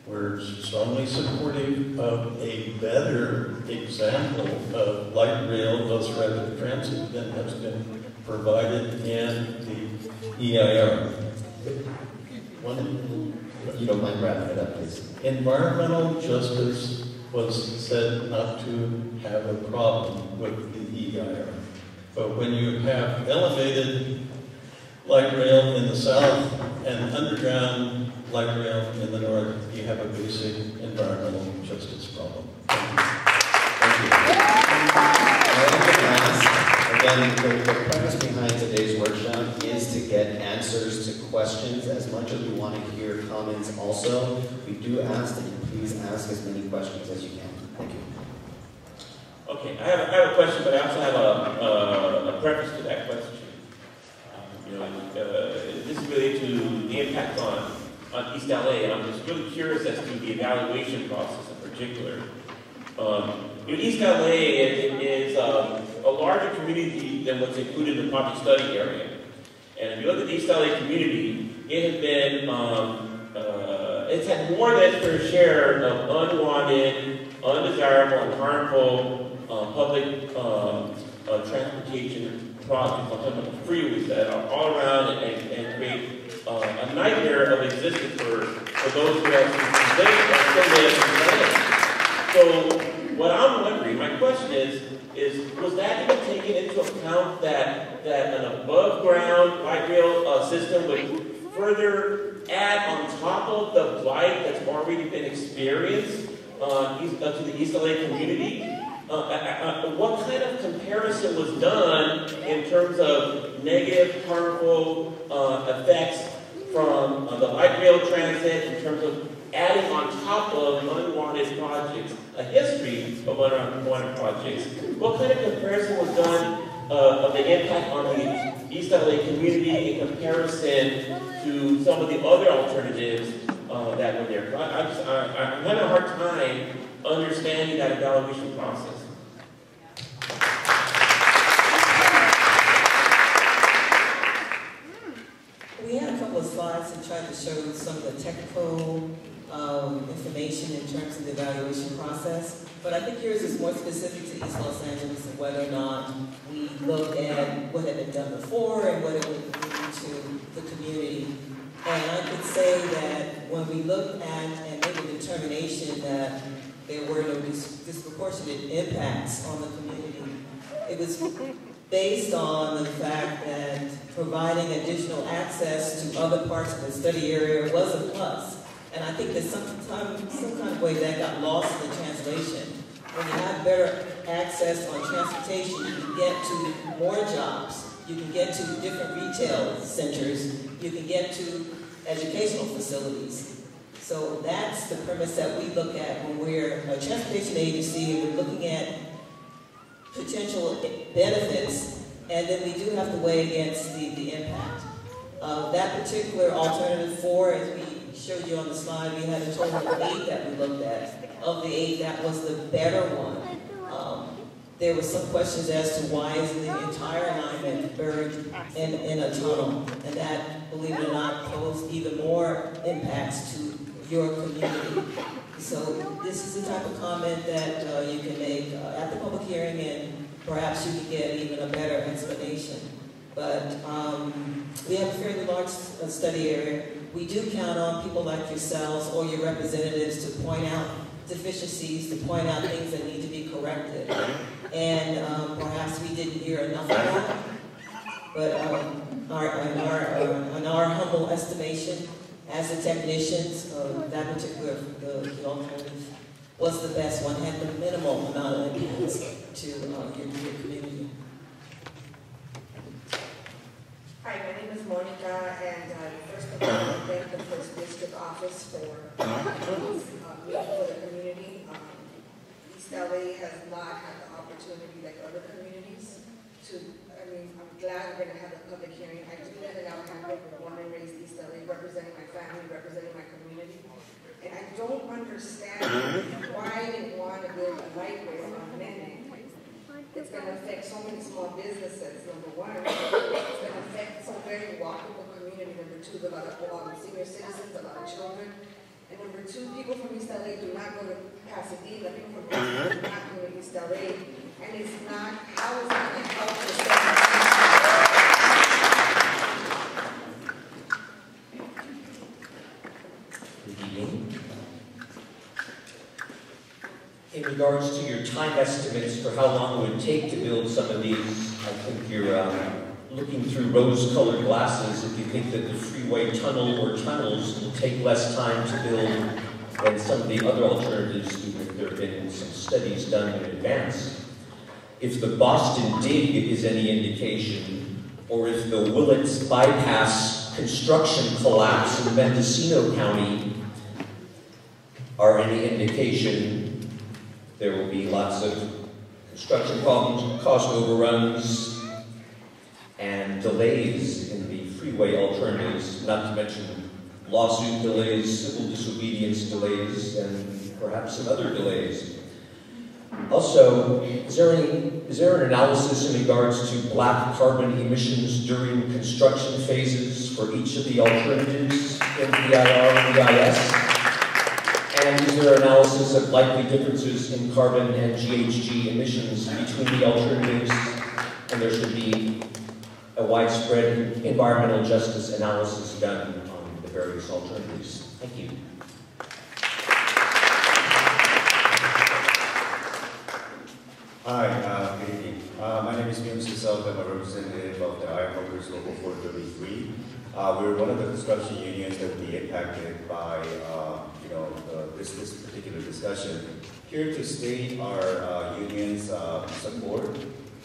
We're strongly supportive of a better example of light rail bus rapid transit than has been provided in the EIR. You don't mind wrapping it up, please. Environmental justice was said not to have a problem with the EIR. But when you have elevated light rail in the south and underground light rail in the north, you have a basic environmental justice problem. Thank you. Again, the premise behind today's workshop is to get answers to questions. As much as we want to hear comments also, we do ask that you please ask as many questions as you can. Thank you. Okay, I have a question, but I also have a preface to that question. This is related to the impact on East LA, and I'm just really curious as to the evaluation process in particular. East LA is a larger community than what's included in the project study area. And if you look at the East LA community, it has been, it's had more than its fair share of unwanted, undesirable, and harmful public transportation projects on some of the freeways that are all around and create a nightmare of existence for those who actually live. So what I'm wondering, my question is was that even taken into account that an above ground light rail system would further add on top of the blight that's already been experienced to the East LA community? What kind of comparison was done in terms of negative, harmful effects from the light rail transit in terms of adding on top of unwanted projects, a history of unwanted projects? What kind of comparison was done of the impact on the East LA community in comparison to some of the other alternatives that were there? I'm having a hard time understanding that evaluation process. We had a couple of slides that tried to show some of the technical information in terms of the evaluation process, but I think yours is more specific to East Los Angeles and whether or not we looked at what had been done before and what it would mean to the community. And I could say that when we looked at and made a determination that there were no disproportionate impacts on the community, it was based on the fact that providing additional access to other parts of the study area was a plus. And I think that some kind of way that got lost in the translation. When you have better access on transportation, you can get to more jobs, you can get to different retail centers, you can get to educational facilities. So that's the premise that we look at when we're a transportation agency and we're looking at potential benefits, and then we do have to weigh against the impact. That particular alternative 4, as we showed you on the slide, we had a total of 8 that we looked at. Of the 8, that was the better one. There were some questions as to why is the entire alignment buried in a tunnel, and that, believe it or not, posed even more impacts to your community. So this is the type of comment that you can make at the public hearing, and perhaps you can get even a better explanation. But we have a fairly large study area. We do count on people like yourselves or your representatives to point out deficiencies, to point out things that need to be corrected. And perhaps we didn't hear enough of that. But in our humble estimation, as the technicians, that particular the alternative was the best one, had the minimal amount of impacts to your community. Hi, my name is Monica, and first of all, I thank the First District Office for meeting for the community. East LA has not had the opportunity like other communities I'm glad we're going to have a public hearing. I do live in Alhambra, born and raised East LA, representing my family, representing my community. And I don't understand why they want to build a light rail on Mending. It's going to affect so many small businesses, number one. It's going to affect some very walkable community. Number two, a lot of senior citizens, a lot of children. And number two, people from East LA do not go to Pasadena. People from Pasadena do not go to East LA. And it's not, how is that going to help the In regards to your time estimates for how long it would take to build some of these, I think you're looking through rose-colored glasses if you think that the freeway tunnel or tunnels will take less time to build than some of the other alternatives, even if there have been some studies done in advance. If the Boston Dig is any indication, or if the Willits Bypass construction collapse in Mendocino County are any indication, there will be lots of construction problems, cost overruns, and delays in the freeway alternatives, not to mention lawsuit delays, civil disobedience delays, and perhaps some other delays. Also, is there an analysis in regards to black carbon emissions during construction phases for each of the alternatives in PIR and EIS? And is there analysis of likely differences in carbon and GHG emissions between the alternatives? And there should be a widespread environmental justice analysis done on the various alternatives. Thank you. Hi, good evening. My name is Myung Soo-seok. I'm a representative of the Ironworkers Local 433. We're one of the construction unions that will be impacted by this particular discussion. Here to state our union's support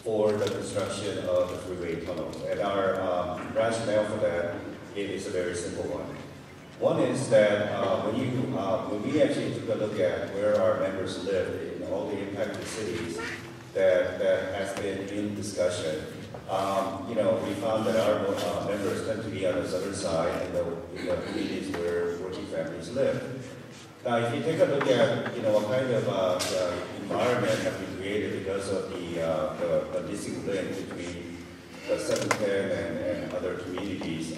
for the construction of the freeway tunnel. And our rationale for that is a very simple one. One is that when we actually took a look at where our members live in all the impacted cities that has been in discussion, we found that our members tend to be on the southern side in the communities where working families live. Now, if you take a look at what kind of environment have been created because of the missing link between the 710 and other communities,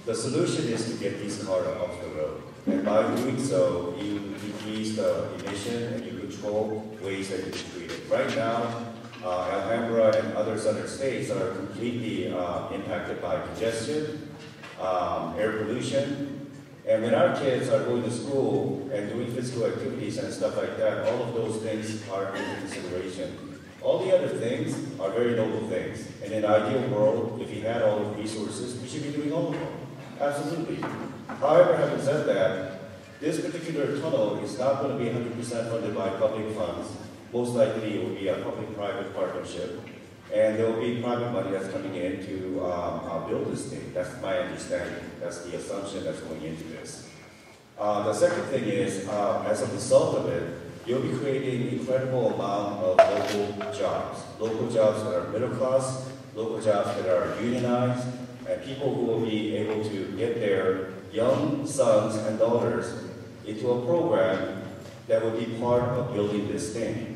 the solution is to get these cars off the road. And by doing so, you decrease the emission and you control waste that you can treat it. Right now, Alhambra and other southern states are completely impacted by congestion, air pollution, and when our kids are going to school and doing physical activities and stuff like that, all of those things are into consideration. All the other things are very noble things. And in an ideal world, if we had all the resources, we should be doing all of them. Absolutely. However, having said that, this particular tunnel is not going to be 100% funded by public funds. Most likely it will be a public-private partnership. And there will be private money that's coming in to build this thing. That's my understanding. That's the assumption that's going into this. The second thing is, as a result of it, you'll be creating an incredible amount of local jobs that are middle class, local jobs that are unionized, and people who will be able to get their young sons and daughters into a program that will be part of building this thing.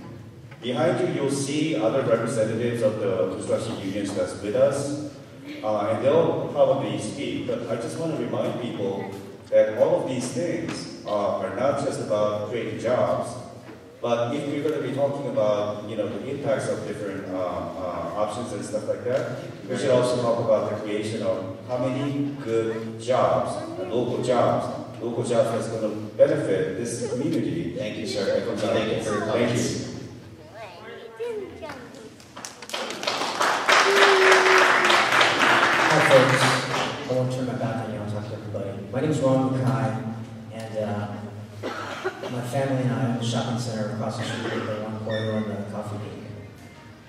Behind you, you'll see other representatives of the construction unions that's with us, and they'll probably speak, but I just want to remind people that all of these things are not just about creating jobs, but if we're going to be talking about the impacts of different options and stuff like that, we should also talk about the creation of how many good jobs and local jobs that's going to benefit this community. Thank you, sir. Thank you for your comments. Thank you. Hi folks, I won't turn my back on you, I'll talk to everybody. My name is Ron Mackay, and my family and I own a shopping center across the street, the one corridor on the Coffee Bean.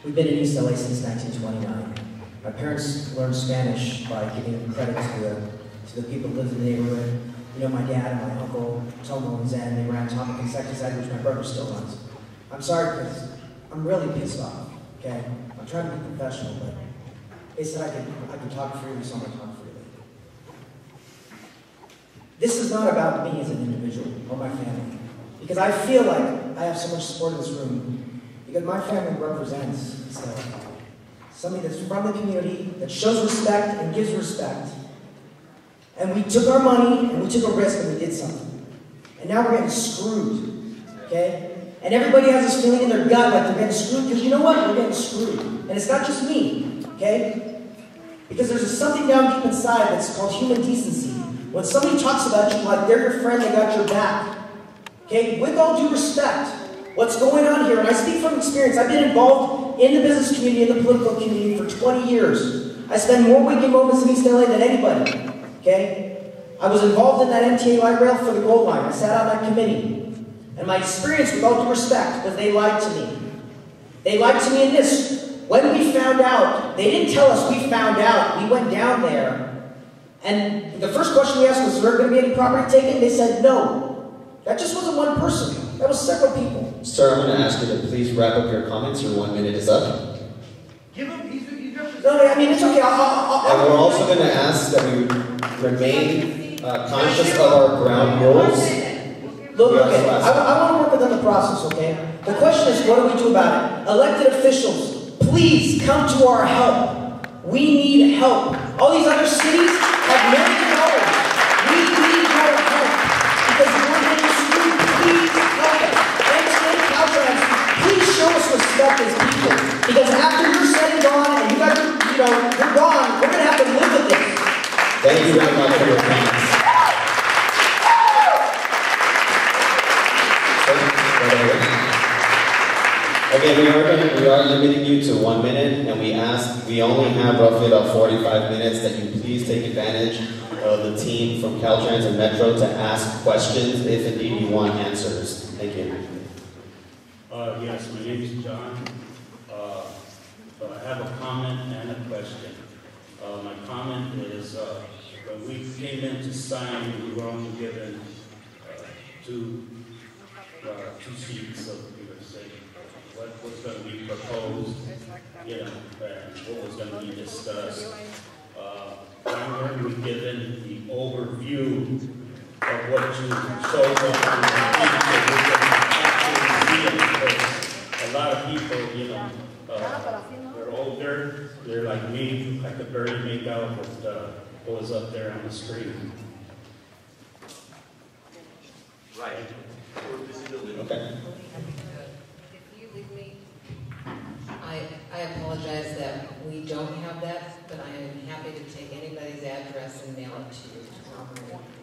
We've been in East LA since 1929. My parents learned Spanish by giving credit to the people who lived in the neighborhood. You know, my dad and my uncle, Tomo and Zen, they ran Atomic Insecticide, which my brother still runs. I'm sorry, because I'm really pissed off, okay? I'm trying to be professional, but they said I could talk freely, so I'm going to talk freely. This is not about me as an individual or my family, because I feel like I have so much support in this room, because my family represents somebody that's from the community, that shows respect and gives respect. And we took our money and we took a risk and we did something. And now we're getting screwed, okay? And everybody has this feeling in their gut like they're getting screwed, because you know what? We're getting screwed. And it's not just me, okay? Because there's something down deep inside that's called human decency. When somebody talks about you like they're your friend, they got your back. Okay? With all due respect, what's going on here, and I speak from experience, I've been involved in the business community, in the political community for 20 years. I spend more weekend moments in East LA than anybody. Okay? I was involved in that MTA light rail for the Gold Line. I sat on that committee. And my experience, with all due respect, was they lied to me. They lied to me in this. When we found out, they didn't tell us we found out. We went down there. And the first question we asked was, is there going to be any property taken? They said no. That just wasn't one person. That was several people. Sir, I'm going to ask you to please wrap up your comments. Your 1 minute is up. No, I mean, it's okay. And we're also going to ask that we remain conscious of our ground rules. Look, okay, I want to work within the process, okay? The question is, what do we do about it? Elected officials, please come to our help. We need help. All these other cities have millions of dollars. We need your help. Because we're getting screwed. Please help us. Thanksgiving Caltrans, please show us respect as people. Because after you're said and gone, and you guys are, you're gone, we're going to have to live with this. Thank you very much for your comments. Again, we are limiting you to 1 minute, and we only have roughly about 45 minutes that you please take advantage of the team from Caltrans and Metro to ask questions if indeed you want answers. Thank you. Yes, my name is John. I have a comment and a question. My comment is, when we came in to sign, we were only given two sheets of, what was going to be proposed, and what was going to be discussed. Now we're given the overview of what you showed us on the a lot of people, they're older, they're like me, I could barely make out what was up there on the screen. Right. Okay. I apologize that we don't have that, but I am happy to take anybody's address and mail it to you tomorrow morning.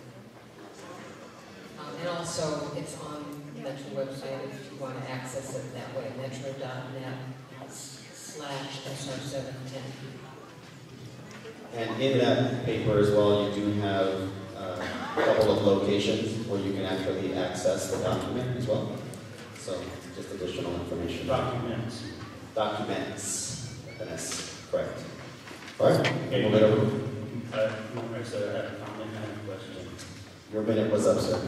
And also, it's on the Metro website if you want to access it that way, metro.net/SR710. And in that paper as well, you do have a couple of locations where you can actually access the document as well. So, just additional information. Documents. Documents. Yes, correct. All right. Okay. We'll over. I said I had a comment and a question. Your minute was up, sir.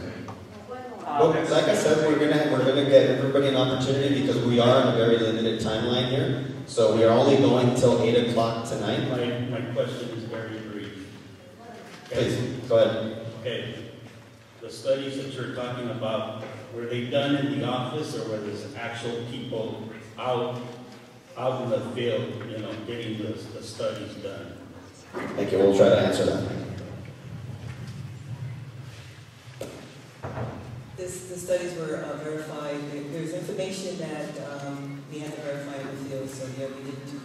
Well, like I said, we're gonna get everybody an opportunity because we are on a very limited timeline here. So we are only going till 8 o'clock tonight. My question is very brief. Okay. Please, go ahead. Okay. The studies that you're talking about, were they done in the office or were there actual people out in the field, getting the studies done? Thank you. We'll try to answer that. The studies were verified. There's information that we had to verify in the field, so yeah, we didn't do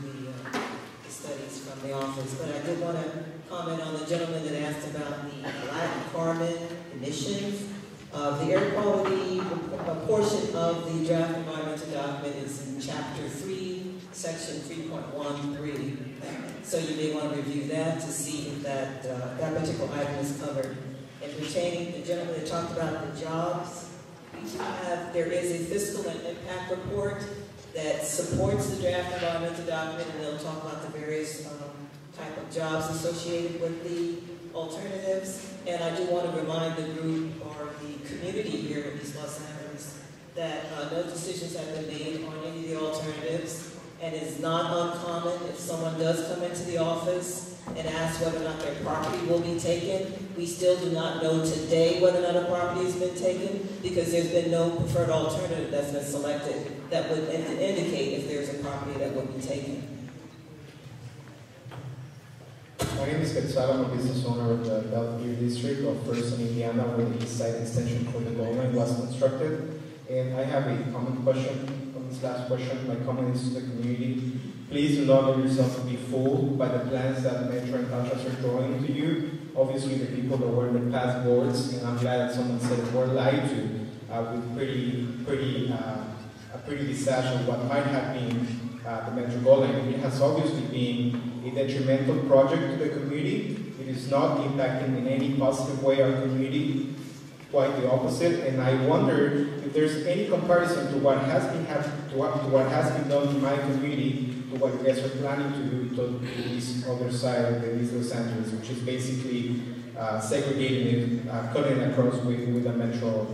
the studies from the office. But I did want to comment on the gentleman that asked about the lack of carbon emissions. The air quality portion of the draft environmental document is in Chapter 3, Section 3.13. So you may want to review that to see if that particular item is covered. And pertaining to the gentleman that talked about the jobs, there is a fiscal and impact report that supports the draft environmental document, and they'll talk about the various type of jobs associated with the alternatives. And I do want to remind the group or the community here in East Los Angeles that no decisions have been made on any of the alternatives. And it's not uncommon if someone does come into the office and ask whether or not their property will be taken. We still do not know today whether or not a property has been taken because there's been no preferred alternative that's been selected that would indicate if there's a property that would be taken. My name is Quetzal. I'm a business owner of the Bellevue district of Ferguson, Indiana, where the East Side extension for the Gold Line was constructed. And I have a common question on this last question. My comment is to the community. Please do not let yourself be fooled by the plans that Metro and Caltrans are drawing to you. Obviously, the people that were in the past boards, and I'm glad that someone said were lied to, with a pretty visage of what might have been the Metro Gold Line. It has obviously been a detrimental project to the community. It is not impacting in any positive way our community. Quite the opposite, and I wonder if there's any comparison to what has been done to my community to what you guys are planning to do to this other side of the East Los Angeles, which is basically segregating it, cutting it across with a metro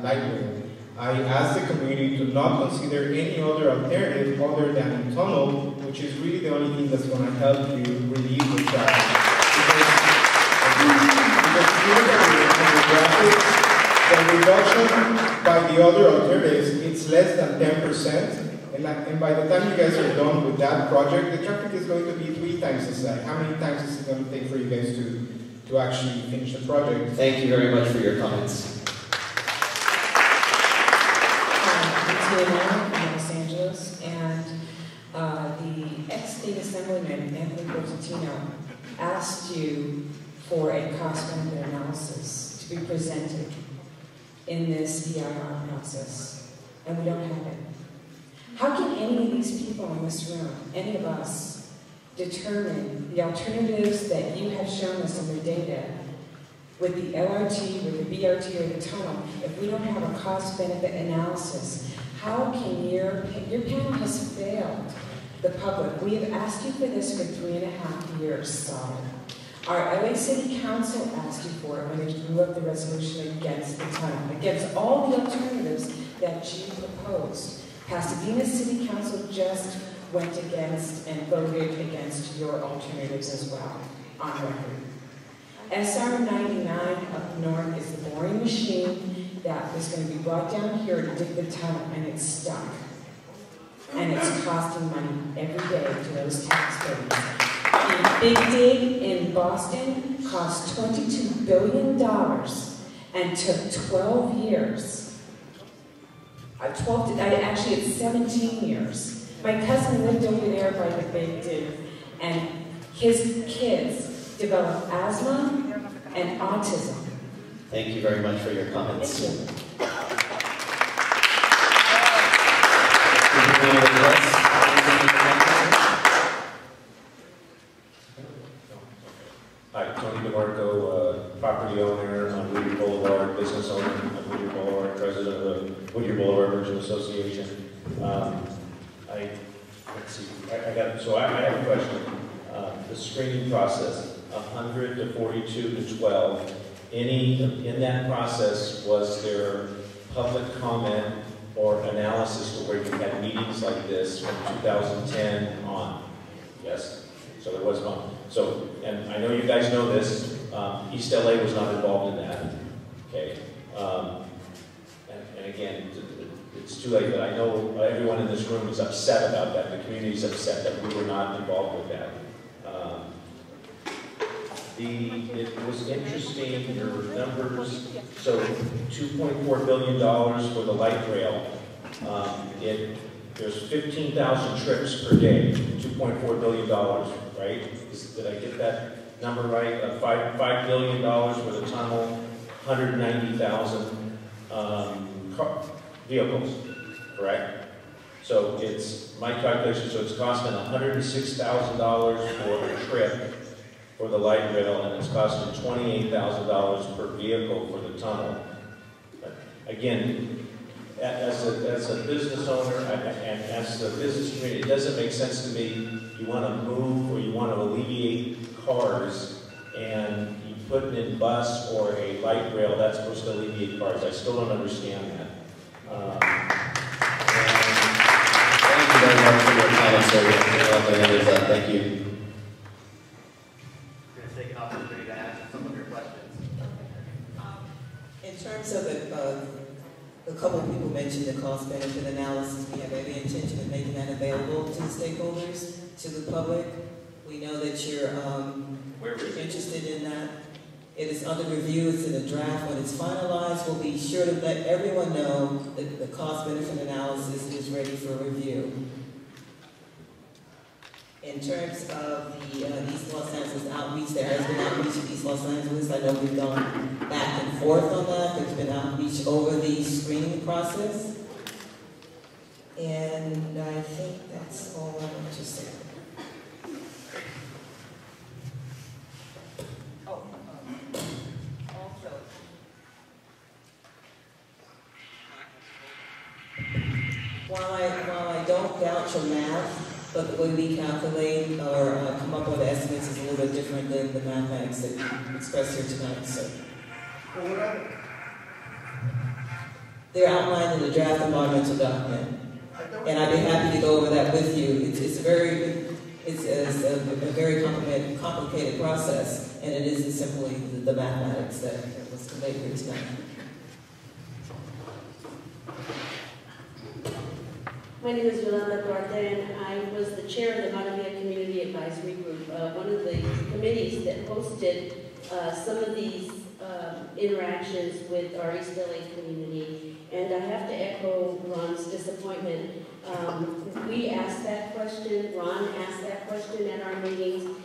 light rail. I ask the community to not consider any other alternative other than a tunnel, which is really the only thing that's going to help you relieve the traffic. Because if you look at the graphics, the reduction by the other alternatives, it's less than 10%. And by the time you guys are done with that project, the traffic is going to be 3 times as high. How many times is it going to take for you guys to actually finish the project? Thank you very much for your comments. I'm Los Angeles, and the ex-state assemblyman, Anthony Portantino, asked you for a cost-benefit analysis to be presented in this EIR process, and we don't have it. How can any of these people in this room, any of us, determine the alternatives that you have shown us in your data with the LRT, with the BRT, or the tunnel, if we don't have a cost-benefit analysis? How can your panel has failed the public? We have asked you for this for 3.5 years solid. Our LA City Council asked you for it when they drew up the resolution against the tunnel, against all the alternatives that you proposed. Pasadena City Council just went against and voted against your alternatives as well, on record. SR 99 up north is the boring machine that was going to be brought down here to dig the tunnel, and it's stuck. And it's costing money every day to those taxpayers. The Big Dig in Boston cost $22 billion and took 12 years. Actually, it's 17 years. My cousin lived over there by the Big Dig, and his kids developed asthma and autism. Thank you very much for your comments. Thank you. Hi, Tony DeMarco, property owner on Whittier Boulevard, business owner on Whittier Boulevard, president of the Whittier Boulevard Merchant Association. I have a question. The screening process, 100 to 42 to 12. In that process, was there public comment or analysis to where you had meetings like this from 2010 on? Yes? So there was one. So, and I know you guys know this, East LA was not involved in that. Okay. And again, it's too late, but I know everyone in this room is upset about that. The community is upset that we were not involved with that. It was interesting, your numbers, so $2.4 billion for the light rail. There's 15,000 trips per day, $2.4 billion, right? Did I get that number right? $5 billion for the tunnel, 190,000 vehicles, correct? So it's, my calculation, so it's costing $106,000 for a trip for the light rail, and it's costing $28,000 per vehicle for the tunnel. Again, as a business owner and as the business community, it doesn't make sense to me. You want to move or you want to alleviate cars and you put in bus or a light rail, that's supposed to alleviate cars. I still don't understand that. Thank you very much for your comments, sir. Thank you. We're going to take an opportunity to answer some of your questions. In terms of a couple of people mentioned the cost-benefit analysis. We have every intention of making that available to the stakeholders, to the public. We know that you're interested in that. It is under review. It's in a draft. When it's finalized, we'll be sure to let everyone know that the cost-benefit analysis is ready for review. In terms of the East Los Angeles outreach, there has been outreach in East Los Angeles. I know we've gone back and forth on that. There's been outreach over the screening process. And I think that's all I want to say. While I don't doubt your math, but the way we calculate or come up with estimates is a little bit different than the mathematics that you expressed here tonight. So they're outlined in the draft environmental document, and I'd be happy to go over that with you. It's a very complicated process, and it isn't simply the mathematics that was conveyed here tonight. My name is Yolanda Duarte, and I was the chair of the Maravilla Community Advisory Group, one of the committees that hosted some of these interactions with our East LA community. And I have to echo Ron's disappointment. We asked that question, Ron asked that question at our meetings.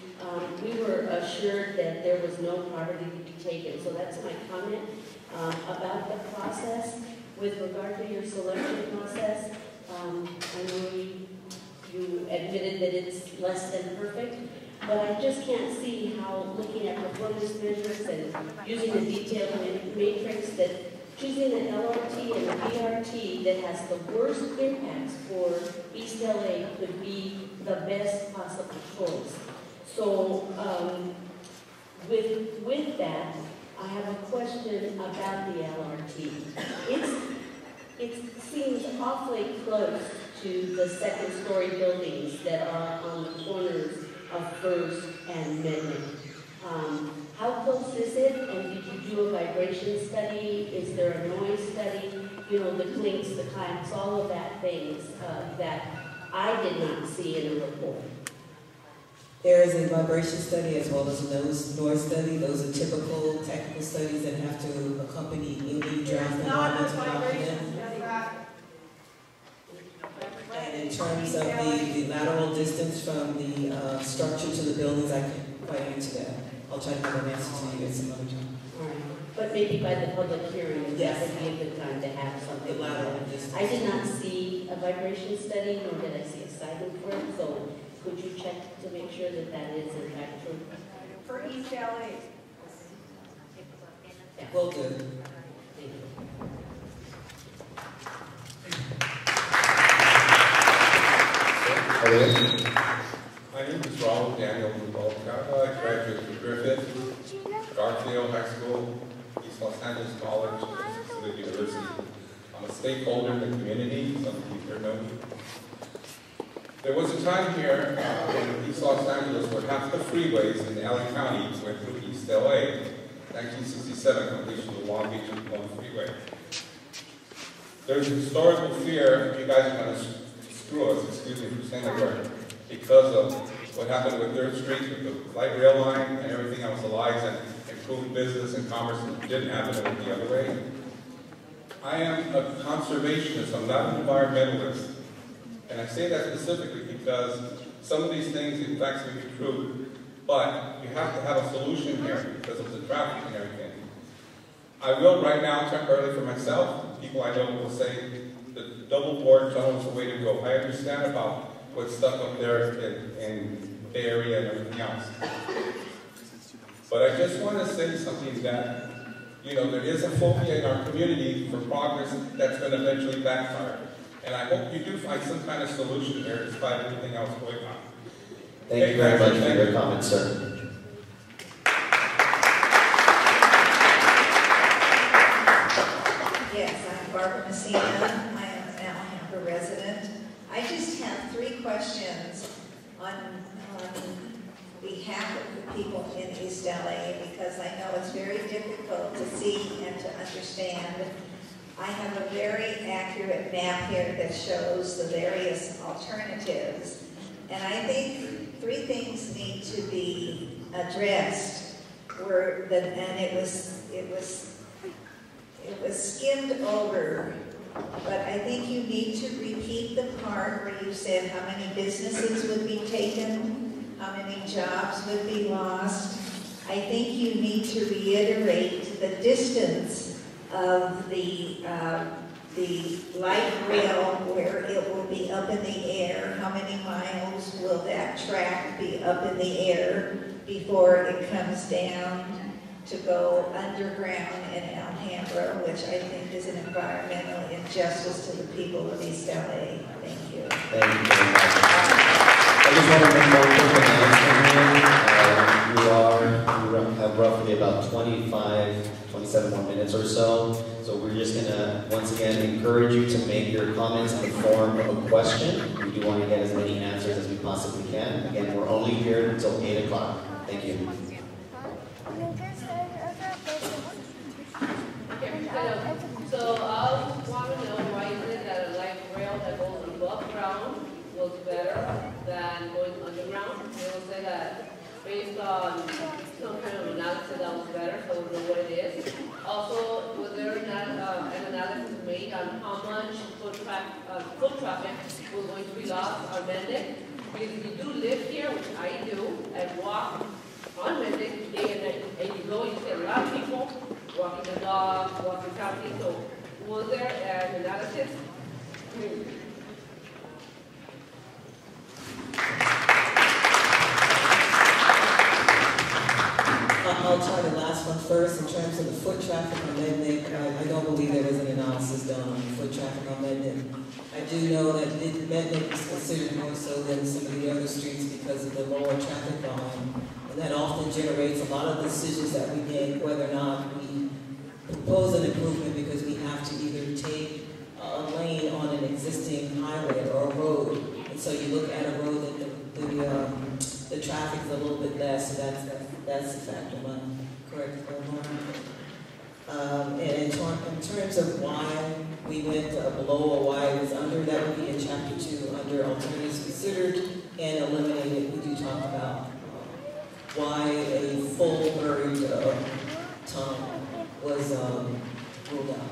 We were assured that there was no property to be taken. So that's my comment about the process. With regard to your selection process, I know you admitted that it's less than perfect, but I just can't see how looking at performance measures and using the detailed matrix that choosing the LRT and the BRT that has the worst impacts for East LA could be the best possible choice. So with that, I have a question about the LRT. It seems awfully close to the second-story buildings that are on the corners of First and Midland. How close is it? And did you do a vibration study? Is there a noise study? You know, the clinks, the clamps, all of that things that I did not see in a report. There is a vibration study as well as a noise study. Those are typical technical studies that have to accompany any draft environmental document. And in terms of the lateral distance from the structure to the buildings, I can't quite answer that. I'll try to give an answer to you at some other time. But maybe by the public hearing, yes, that would be a good time to have something. The lateral distance. I did not see a vibration study, nor did I see a sighting for it, so could you check to make sure that that is in fact true? For East LA. Will do. My name is Ronald Daniel Rubalcaba. I graduated from Griffith, Garfield High School, East Los Angeles College, Pacific University. I'm a stakeholder in the community. Some of you here know me. There was a time here in East Los Angeles where half the freeways in LA County went through East LA. 1967, completion of the Long Beach and One Freeway. There's a historical fear you guys are going to screw us, excuse me for saying that word, because of what happened with 3rd Street, with the light rail line and everything else, the lives and improved business and commerce, and didn't happen, it went the other way. I am a conservationist, I'm not an environmentalist. And I say that specifically because some of these things, in fact, may be true, but you have to have a solution here because of the traffic and everything. I will right now, temporarily for myself, people I know will say the double board tunnel is the way to go. I understand about what's stuck up there in Bay Area and everything else. But I just want to say something that You know, there is a phobia in our community for progress that's going to eventually backfire. And I hope you do find some kind of solution there despite everything else going on. Thank you very much for your comments, sir. Yes, I'm Barbara Messina. I am an Alhambra resident. I just have 3 questions on behalf of the people in East LA, because I know it's very difficult to see and to understand. I have a very accurate map here that shows the various alternatives, and I think 3 things need to be addressed. And it was skimmed over, but I think you need to repeat the part where you said how many businesses would be taken, how many jobs would be lost. I think you need to reiterate the distance of the light rail where it will be up in the air. How many miles will that track be up in the air before it comes down to go underground in Alhambra, which I think is an environmental injustice to the people of East LA. Thank you. Thank you very much. I just want to make one quick announcement here. We have roughly about 27 more minutes or so. So we're just going to, once again, encourage you to make your comments in the form of a question. We do want to get as many answers as we possibly can. Again, we're only here until 8 o'clock. Thank you. So I want to know why is it that a light rail that goes above ground was better than going underground? They will say that based on some kind of analysis that was better, so we know what it is. Also, was there not an analysis made on how much foot traffic was going to be lost on Mendick? Because if you do live here, which I do, and walk on Mendick day and night, and you go, you see a lot of people walking the dog, walking coffee. So was there an analysis? I'll try the last one first. In terms of the foot traffic on Mendick, I don't believe there was an analysis done on the foot traffic on Mendick. I do know that Mendick is considered more so than some of the other streets because of the lower traffic volume. And that often generates a lot of decisions that we make, whether or not we propose an improvement because we have to either take a lane on an existing highway or a road. And so you look at a road that the traffic is a little bit less, so that's the factor. Am I correct? And in terms of why we went below or why it was under, that would be in Chapter 2 under alternatives considered and eliminated. We do talk about why a full buried tunnel was ruled out.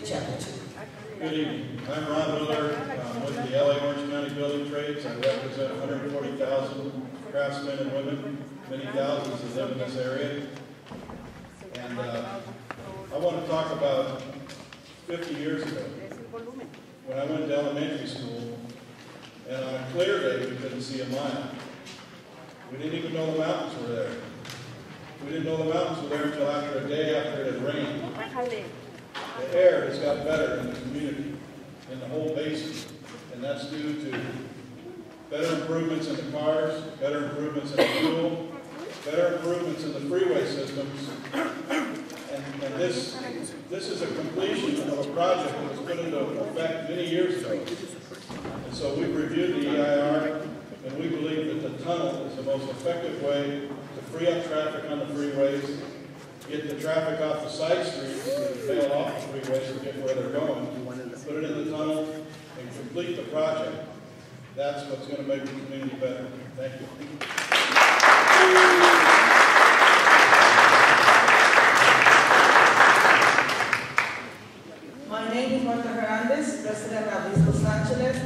Chapter 2. Good evening. I'm Ron Miller with the LA Orange County Building Trades. I represent 140,000 craftsmen and women, many thousands that live in this area. And I want to talk about 50 years ago when I went to elementary school, and on a clear day we couldn't see a mile. We didn't even know the mountains were there. We didn't know the mountains were there until after a day after it had rained. The air has got better in the community, in the whole basin, and that's due to better improvements in the cars, better improvements in the fuel, better improvements in the freeway systems, and this is a completion of a project that was put into effect many years ago. And so we've reviewed the EIR, and we believe that the tunnel is the most effective way to free up traffic on the freeways, get the traffic off the side streets that bail off the freeways to get where they're going, put it in the tunnel, and complete the project. That's what's going to make the community better. Thank you. My name is Marta Hernandez, resident of East Los Angeles,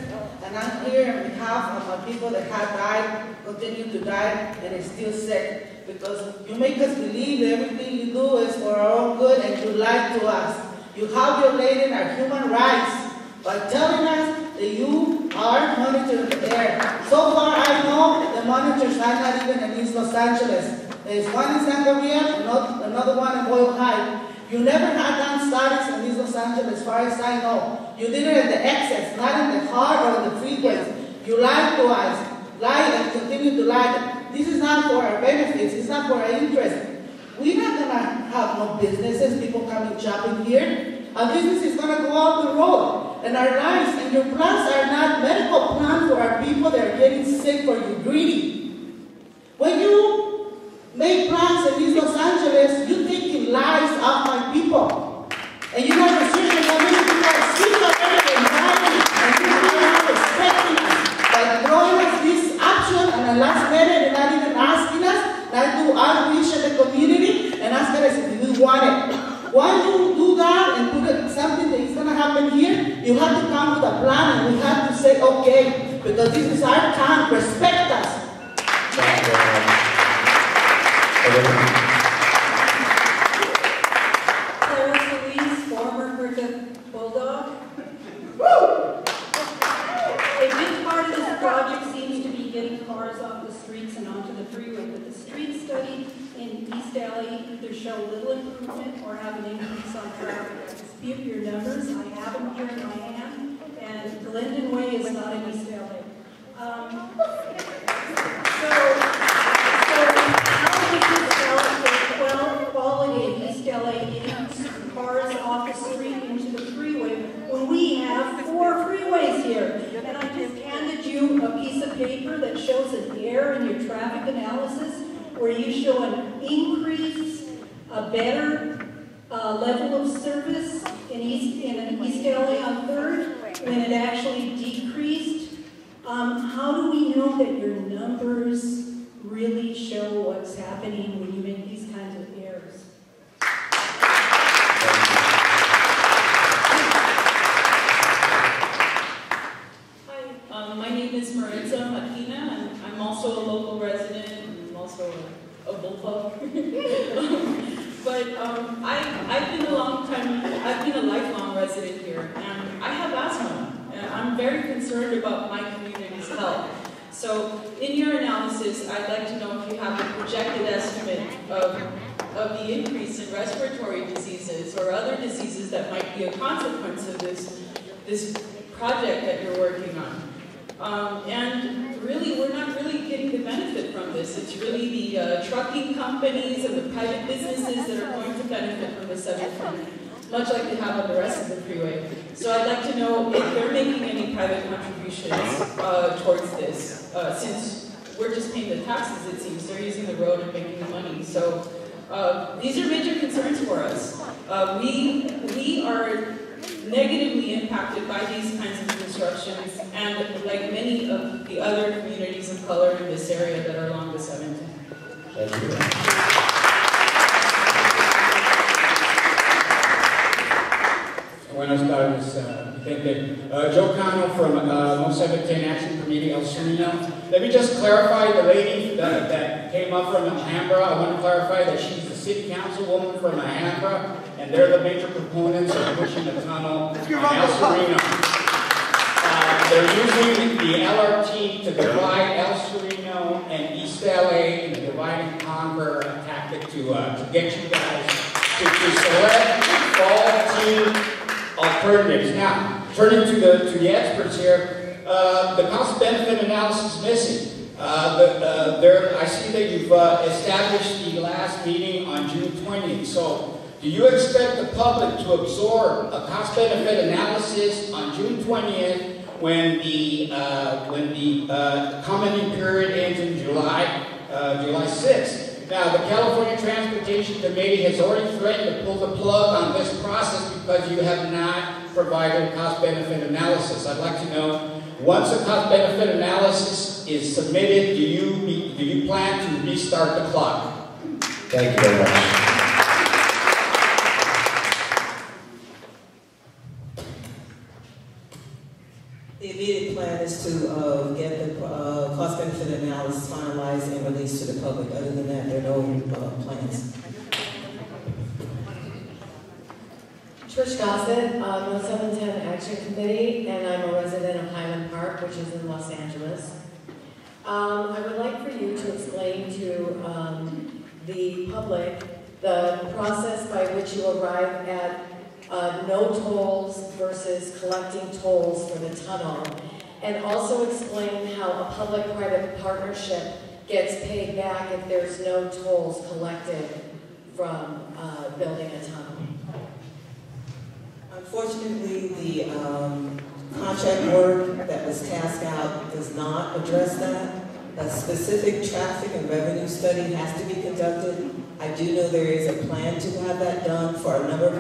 and I'm here on behalf of my people that have died, continue to die, and is still sick. Because you make us believe that everything you do is for our own good and you lie to us. You have violated our human rights by telling us that you are monitoring the air. So far I know the monitors are not even in East Los Angeles. There's one in San Gabriel, another one in Boyle Heights. You never had done studies in East Los Angeles, as far as I know. You did it at the exits, not in the heart or in the freeways. You lied to us, lied and continue to lie. This is not for our benefits, it's not for our interest. We're not going to have no businesses, people coming shopping here. Our business is going to go out the road. And our lives and your plans are not medical plans for our people that are getting sick or you greedy. When you make plans in East Los Angeles, you're taking lives off my people. And you have a certain community people are sick already and dying, and you are not respecting us. By throwing us this action on the last minute and not even asking us, not do outreach in the community and ask us if we want it. Why you do that and put something that is going to happen here? You have to come with a plan and we have to say, okay, because this is our time, respect us. Sarah Solis, former Cricket Bulldog. A big part of this project seems to be getting cars off the streets and onto the freeway, but the street study in East LA either show little improvement or have an increase on traffic. I dispute your numbers. I have them here in my hand, and Glendon Way is not in East LA. So how does this help the quality of East LA getting cars off the street into the freeway when we have 4 freeways here? And I just handed you a piece of paper that shows an error in your traffic analysis where you show an increase, a better level of service in East LA on 3rd when it actually decreased. How do we know that your numbers really show what's happening when you make these kinds of errors? Hi, my name is Maritza Makina, and I'm also a local resident. I'm also a bulldog. But I've been a lifelong resident here, and I have asthma. And I'm very concerned about my community's health. So in your analysis, I'd like to know if you have a projected estimate of the increase in respiratory diseases or other diseases that might be a consequence of this project that you're working on. And really, we're not really getting the benefit from this. It's really the trucking companies and the private businesses that are going to benefit from the 7th Freeway, much like they have on the rest of the freeway. So I'd like to know if they're making any private contributions towards this, since we're just paying the taxes, it seems. They're using the road and making the money. So these are major concerns for us. We are negatively impacted by these kinds of constructions, and like many of the other communities of color in this area that are along the 710. Thank you. Buenas tardes, gente. Joe Cano from No 710 Action Committee, El Sereno. Let me just clarify the lady that came up from Alhambra. I want to clarify that she's the city councilwoman from Alhambra, and they're the major proponents of pushing the tunnel on El Sereno. They're using the LRT to divide El Sereno and East LA in a divide and conquer tactic to get you guys to select faulty alternatives. Now, turning to the experts here, the cost-benefit analysis is missing. I see that you've established the last meeting on June 20th. So, do you expect the public to absorb a cost-benefit analysis on June 20th when the commenting period ends in July 6th? Now, the California Transportation Committee has already threatened to pull the plug on this process because you have not provided a cost-benefit analysis. I'd like to know, once a cost-benefit analysis is submitted, do you plan to restart the clock? Thank you very much. The immediate plan is to get the cost-benefit analysis finalized and released to the public. Other than that, there are no plans. Trish Gossett, No 710 Action Committee, and I'm a resident of Highland Park, which is in Los Angeles. I would like for you to explain to the public the process by which you arrive at no tolls versus collecting tolls for the tunnel, and also explain how a public-private partnership gets paid back if there's no tolls collected from building a tunnel. Unfortunately, the contract work that was tasked out does not address that. A specific traffic and revenue study has to be conducted. I do know there is a plan to have that done for a number of a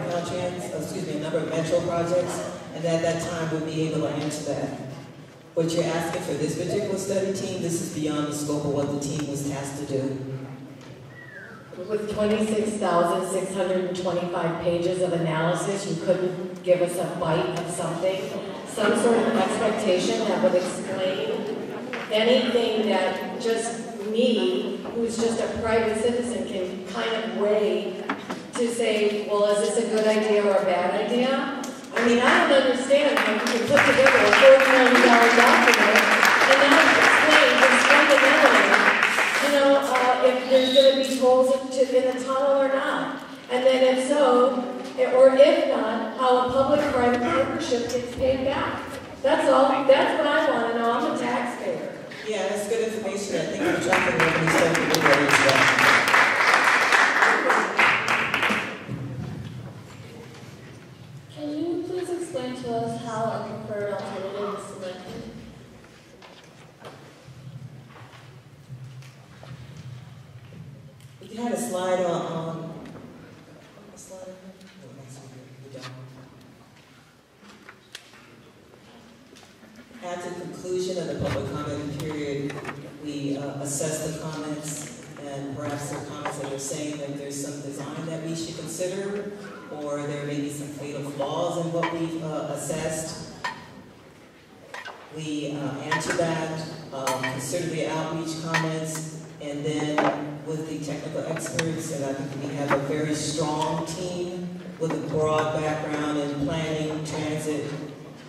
number of metro projects, and at that time we'll be able to answer that. What you're asking for this particular study team, this is beyond the scope of what the team was tasked to do. With 26,625 pages of analysis, you couldn't give us a bite of something, some sort of expectation that would explain anything that just me, who's just a private citizen, can kind of weigh to say, well, is this a good idea or a bad idea? I mean, I don't understand how you can put together a $40 million document and not explain just fundamentally, you know, if there's going to be tolls in the tunnel or not. And then if so, or if not, how a public-private partnership gets paid back. That's all. That's what I want to know. I'm a taxpayer. Yeah, that's good information. I think the traffic revenue study will be very strong. Can you please explain to us how a preferred alternative is selected? You had a slide on At the conclusion of the public comment period, we assess the comments, and perhaps there are comments that are saying that there's some design that we should consider, or there may be some fatal flaws in what we've assessed. We answer that, consider the outreach comments, and then with the technical experts, and I think we have a very strong team with a broad background in planning, transit,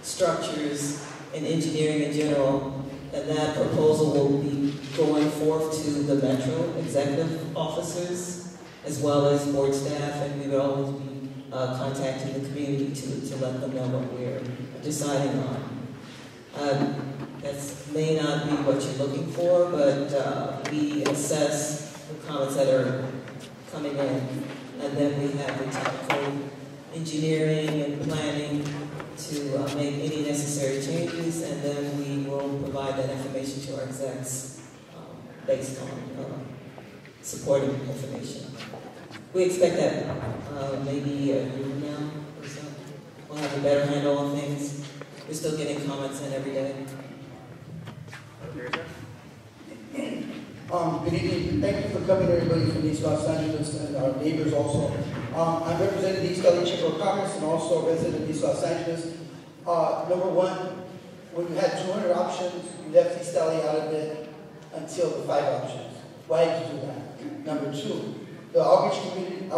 structures, and engineering in general, and that proposal will be going forth to the Metro executive officers as well as board staff, and we will always be contacting the community to let them know what we're deciding on. That may not be what you're looking for, but we assess the comments that are coming in, and then we have the technical engineering and planning to make any necessary changes, and then we will provide that information to our execs based on supporting information. We expect that maybe a year from now or so, we'll have a better handle on things. We're still getting comments in every day. Good evening. Thank you for coming, everybody from East Los Angeles and our neighbors also. I'm representing the East LA Chamber of Commerce and also a resident of East Los Angeles. Number one, when you had 200 options, you left East LA out of it until the 5 options. Why did you do that? Number two, the outreach committee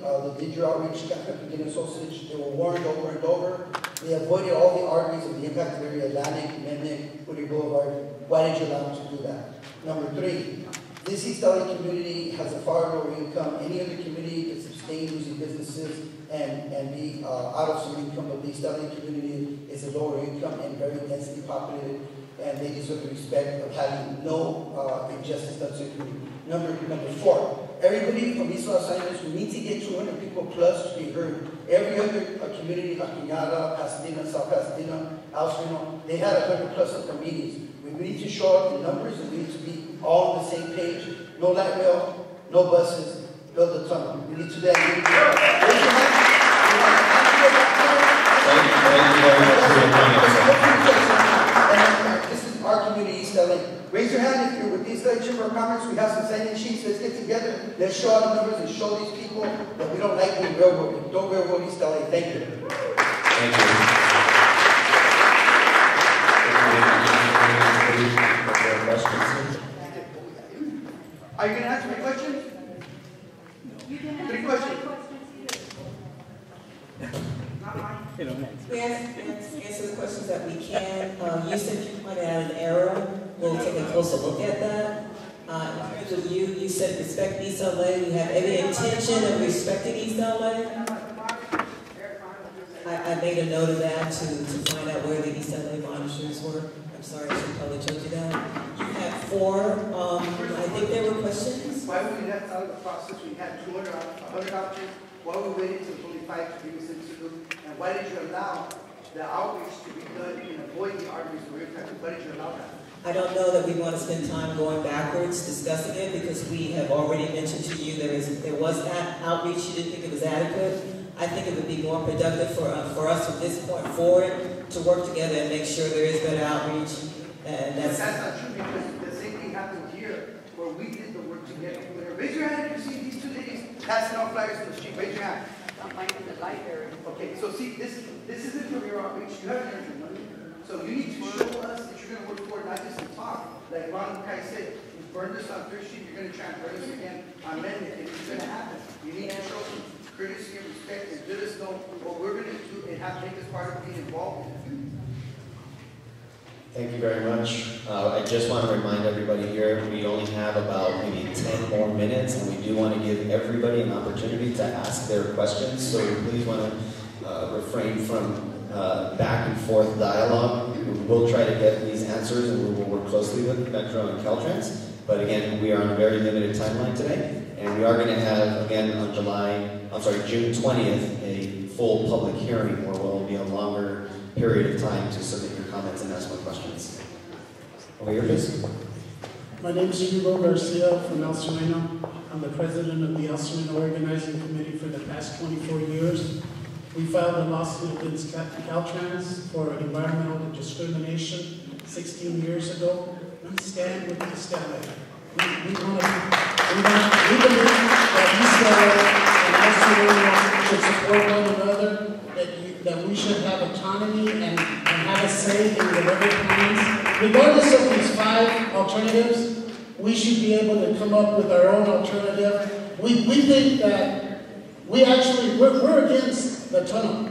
that did your outreach, Capitan Sausage, they were warned over and over. They avoided all the arteries of the impacted area, Atlantic, Mendic, Woody Boulevard. Why did you allow them to do that? Number three, this East LA community has a far lower income. Any other community could sustain losing businesses and be out of some income, but the East LA community is a lower income and very densely populated, and they deserve the respect of having no injustice done to the community. Number four, everybody from East Los Angeles, we need to get 200 people plus to be heard. Every other community, like Piñata, Pasadena, South Pasadena, El Sereno, they had 100 plus of their meetings. We need to show up the numbers, and we need to be all on the same page. No light rail, no buses, build the tunnel. We need to do that. Thank you very much for your comments. This is our community, East LA. Raise your hand if you're with East LA Chamber of Commerce. We have some sign-in sheets. Let's get together. Let's show our numbers and show these people that we don't like being railroaded. Don't railroad East LA. Thank you. Thank you. Are you going to answer my question? Three questions. We answer the questions that we can. You said you pointed out an error. We'll take a closer look at that. In terms of you said respect East LA. You have any intention of respecting East LA? I made a note of that to find out where the East LA monitors were. I'm sorry, I should probably told you that. You had 4, I think there were questions. Why were we left out of the process? We had 100 options. Why were we waiting until 25 to give us into group? And why did you allow the outreach to be done in avoiding the arguments that we were having? Why did you allow that? I don't know that we want to spend time going backwards discussing it because we have already mentioned to you there was that outreach. You didn't think it was adequate. I think it would be more productive for us from this point forward to work together and make sure there is better outreach. And that's not true because the same thing happened here where we did the work together. Raise your hand if you see these 2 ladies passing out flyers in the street. Raise your hand. I'm finding the library. Okay, so see, this isn't from your outreach. You haven't earned your money. So you need to show us that you're going to work for it, not just in talk. Like Ron Kai said, you burned this on 3rd Street, you're going to try and burn this again on Mendon. It's going to happen. You need to show some courtesy and respect and let us know what we're going to do and have make us part of being involved in it. Thank you very much. I just want to remind everybody here, we only have about maybe 10 more minutes, and we do want to give everybody an opportunity to ask their questions, so please want to refrain from back and forth dialogue. We will try to get these answers, and we will work closely with Metro and Caltrans. But again, we are on a very limited timeline today, and we are going to have, again, on June 20th, a full public hearing where will be a longer period of time to submit your comments and ask more questions. Over here, please. My name is Hugo Garcia from El Sereno. I'm the president of the El Sereno Organizing Committee for the past 24 years. We filed a lawsuit against Caltrans for environmental discrimination 16 years ago. We stand with East LA. We believe that East LA and El Sereno should support one another, that we should have autonomy and have a say in whatever plans. Regardless of these 5 alternatives, we should be able to come up with our own alternative. We think that we're against the tunnel.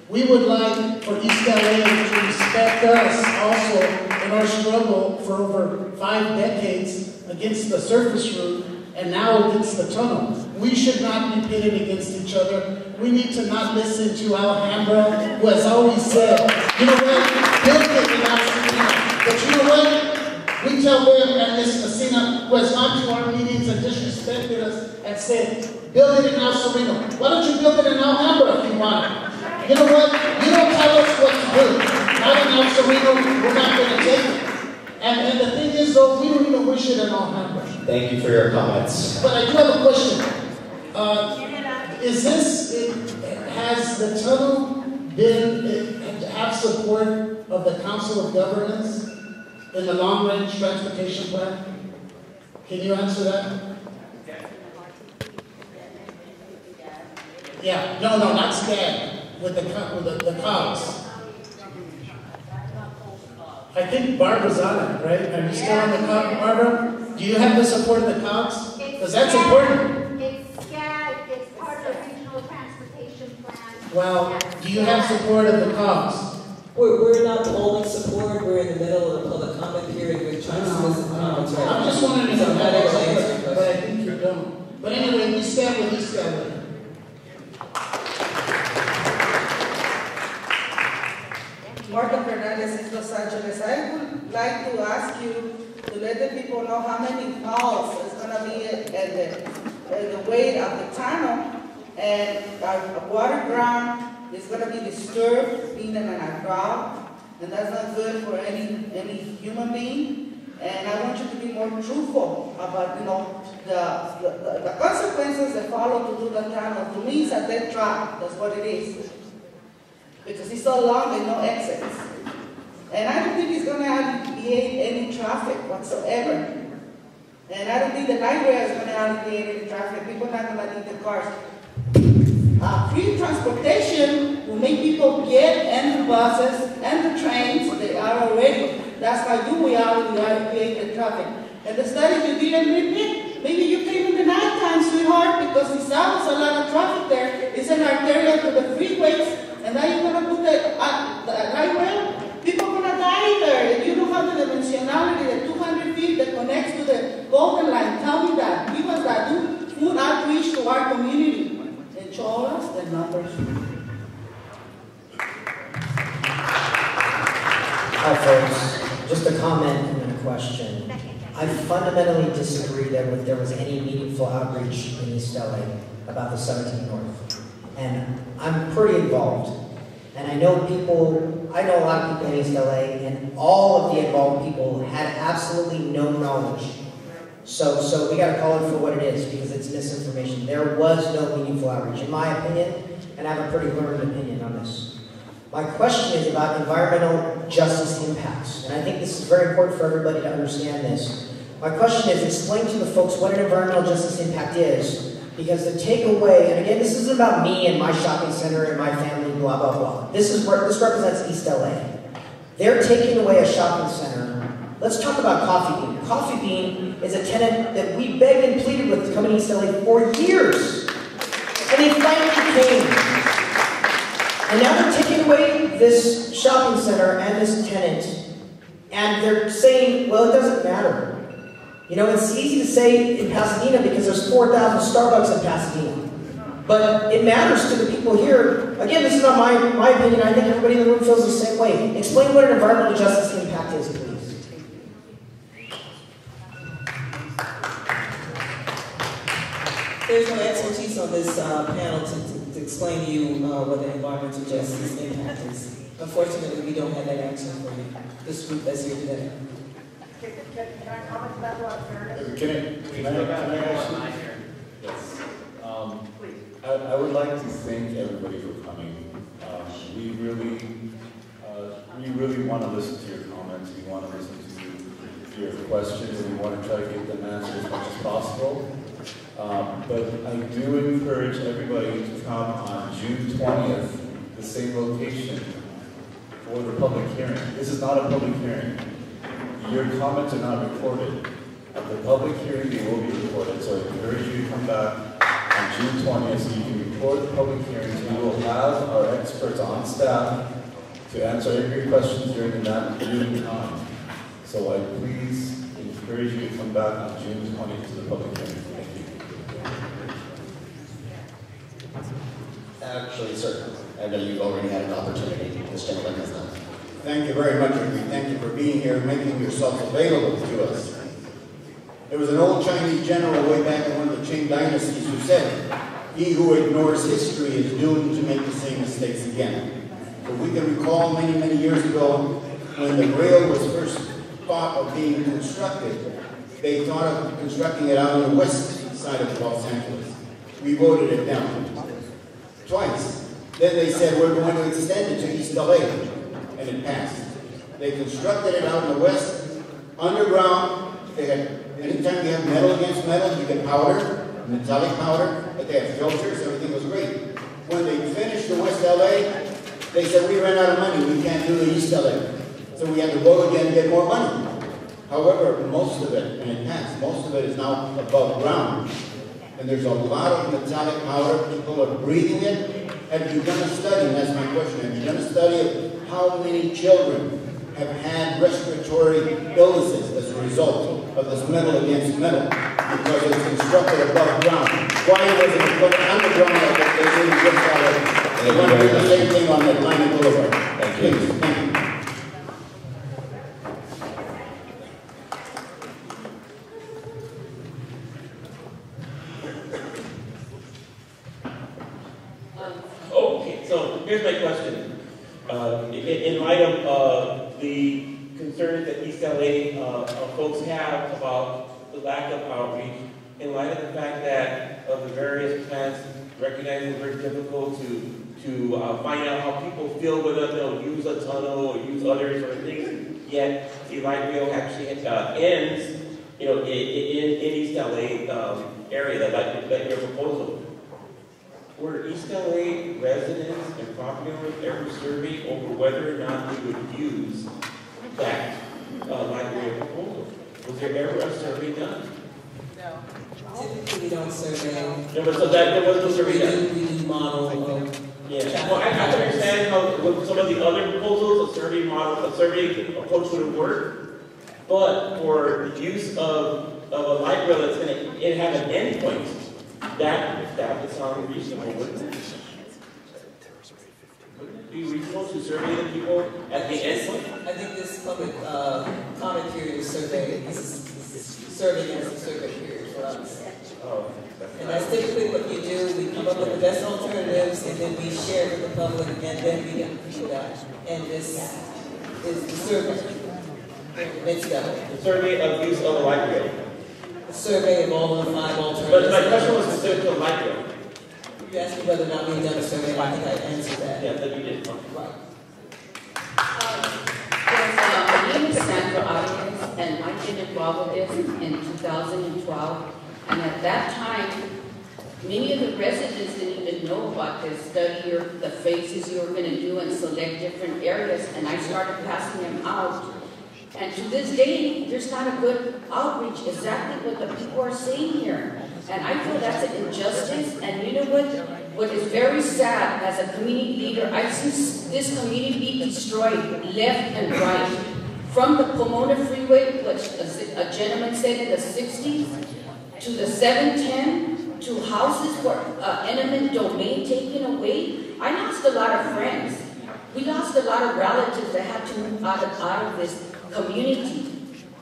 We would like for East LA to respect us also in our struggle for over 5 decades against the surface route and now against the tunnel. We should not be pitted against each other. We need to not listen to Alhambra, who has always said, you know what, build it in El Sereno. But you know what? We tell them at this Messina, who has gone to our meetings and disrespected us and said, build it in El Sereno. Why don't you build it in Alhambra if you want it? You know what? You don't tell us what to do. Not in El Sereno, we're not going to take it. And the thing is, though, we don't even wish it in Alhambra. Thank you for your comments. But I do have a question. Has the tunnel have support of the Council of Governments in the long-range transportation plan? Can you answer that? Yeah, no, not SCAD, with the COGS. I think Barbara's on it, right? Are you still on the COGS, Barbara? Do you have the support of the COGS? Because that's important. It's SCAD, it's part of the Regional Transportation Plan. Well, do you have support of the COGS? We're not polling support. We're in the middle of a public comment period. We're trying to solicit comments. I'm just wondering if you have support, but I think you don't. But anyway, we stand with East LA. Marta Fernandez, East Los Angeles. I would like to ask you to let the people know how many falls is going to be in the weight of the tunnel, and our water ground is going to be disturbed, being in a drought, and that's not good for any human being. And I want you to be more truthful about, the consequences that follow to do the tunnel. To me, it's a dead trap. That's what it is. Because it's so long and no exits. And I don't think it's going to alleviate any traffic whatsoever. And I don't think the light rail is going to alleviate any traffic. People are not going to need the cars. Free transportation will make people get in the buses and the trains. They are already. That's how we alleviate the traffic. And the study you did admit, maybe you came in the nighttime, sweetheart, because we saw a lot of traffic there. It's an arterial to the freeways. And now you're going to put the light rail? People are going to die there. If you don't have the dimensionality, the 200 feet that connects to the Golden Hi folks, just a comment and then a question. I fundamentally disagree that there was any meaningful outreach in East LA about the 17 North. And I'm pretty involved. And I know a lot of people in East LA, and all of the involved people had absolutely no knowledge. So we gotta call it for what it is, because it's misinformation. There was no meaningful outreach, in my opinion, and I have a pretty learned opinion on this. My question is about environmental justice impacts, and I think this is very important for everybody to understand this. My question is, explain to the folks what an environmental justice impact is, because the takeaway, and again, this isn't about me and my shopping center and my family, blah, blah, blah. This represents East LA. They're taking away a shopping center. Let's talk about Coffee Bean. Coffee Bean is a tenant that we begged and pleaded with to come in East LA for years. And they finally came. And now they're taking away this shopping center and this tenant, and they're saying, well, it doesn't matter. You know, it's easy to say in Pasadena because there's 4,000 Starbucks in Pasadena. But it matters to the people here. Again, this is not my opinion. I think everybody in the room feels the same way. Explain what an environmental justice impact is, please. There's no expertise on this panel to explain to you what the environmental justice impact is. Unfortunately, we don't have that answer for you, this group that's here today. Can I comment about what fairness? Can I actually? Yes. I would like to thank everybody for coming. We really want to listen to your comments. We want to listen to your questions, and we want to try to get them answered as much as possible. But I do encourage everybody to come on June 20th, the same location, for the public hearing. This is not a public hearing. Your comments are not recorded. At the public hearing, they will be recorded. So I encourage you to come back on June 20th so you can record the public hearings. We will have our experts on staff to answer every question during that viewing time. So I please encourage you to come back on June 20th to the public hearing. Actually, sir, I know you've already had an opportunity. This gentleman has not. Thank you very much, and we thank you for being here and making yourself available to us. There was an old Chinese general way back in one of the Qing dynasties who said, "He who ignores history is doomed to make the same mistakes again." So we can recall many, many years ago when the rail was first thought of being constructed, they thought of constructing it out on the west side of Los Angeles. We voted it down twice. Then they said, we're going to extend it to East LA, and it passed. They constructed it out in the west, underground. They had, anytime you have metal against metal, you get powder, metallic powder, but they had filters, everything was great. When they finished the West LA, they said, we ran out of money, we can't do the East LA. So we had to go again and get more money. However, most of it, and it passed, most of it is now above ground. And there's a lot of metallic powder, people are breathing it. Have you done a study, and that's my question, have you done a study of how many children have had respiratory illnesses as a result of this metal against metal? Because it's constructed above ground. Why wasn't it put underground like they did in West LA? They want to do the same thing on Atlantic Boulevard. Thank you. Thank you. Okay, so here's my question. In light of the concerns that East LA folks have about the lack of outreach, in light of the fact that of the various plans, recognizing it's very difficult to find out how people feel whether they'll use a tunnel or use other sort of things, yet the light rail actually ends, you know, in East LA area that your proposal. Were East LA residents and property owners ever surveyed over whether or not they would use that light rail proposal? Was there ever a survey done? No. Typically, we don't survey. No, but so that there was no survey done. We do model. Yeah. Well, I understand how with some of the other proposals, a survey model, a survey approach would have worked, but for the use of a light rail that's going to have an endpoint. That would sound reasonable, wouldn't it? Wouldn't it be reasonable to survey the people at the end point? I think this public comment period is survey. This is serving as a survey period for us. And that's typically what you do. We come up with the best alternatives, and then we share it with the public, and then we get feedback. And this is the survey. The survey of use of the light rail. The survey of all the 5 alternatives. But my question was specific to the light rail. You asked me whether or not we've done a survey, and I think I answered that. Yeah, that you did. Right. My name is Sandra Arias, and I've been involved with this in 2012. And at that time, many of the residents didn't even know about this study or the phases you were going to do and select different areas. And I started passing them out. And to this day, there's not a good outreach, exactly what the people are saying here. And I feel that's an injustice. And you know what? What is very sad as a community leader, I've seen this community be destroyed left and right. From the Pomona Freeway, which a gentleman said in the 60s, to the 710, to houses for eminent domain taken away. I lost a lot of friends. We lost a lot of relatives that had to move out of this community.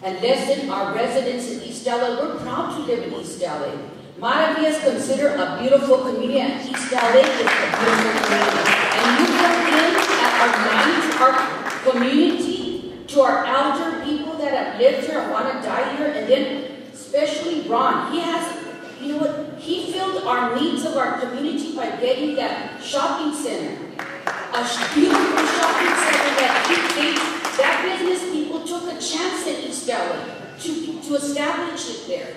And lessen our residents in East LA. We're proud to live in East LA. Maravilla is considered a beautiful community, and East LA is a beautiful community. And you come in at our community, to our elder people that have lived here and want to die here, and then especially Ron, he has, you know what, he filled our needs of our community by getting that shopping center. A beautiful shopping center that business people took a chance in East LA to establish it there.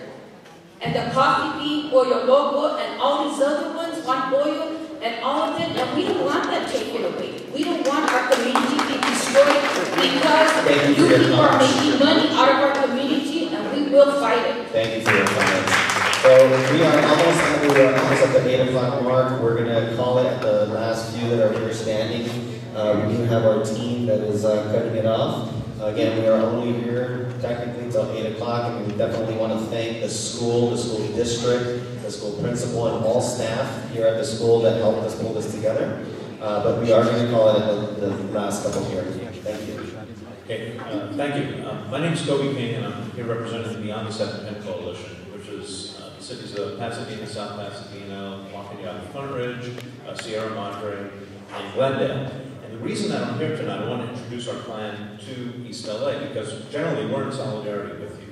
And the Coffee Bean, Pollo Loco, and all these other ones, Juan Pollo, and all of them, and we don't want that taken away. We don't want our community to be destroyed because you people are making money out of our community, and we will fight it. Thank you for your comments. So we are almost at the 8 o'clock mark. We're going to call it the last few that are here standing. We do have our team that is cutting it off. Again, we are only here technically until 8 o'clock, and we definitely want to thank the school district, the school principal, and all staff here at the school that helped us pull this together. But we are going to call it at the last couple here. Thank you. Okay, thank you. My name is Kobe King, and I'm here representing the Beyond the 710 Coalition, which is the cities of Pasadena, South Pasadena, Lafayette, Front Ridge, Sierra Madre, and Glendale. And the reason that I'm here tonight, I want to introduce our plan to East LA, because generally we're in solidarity with you.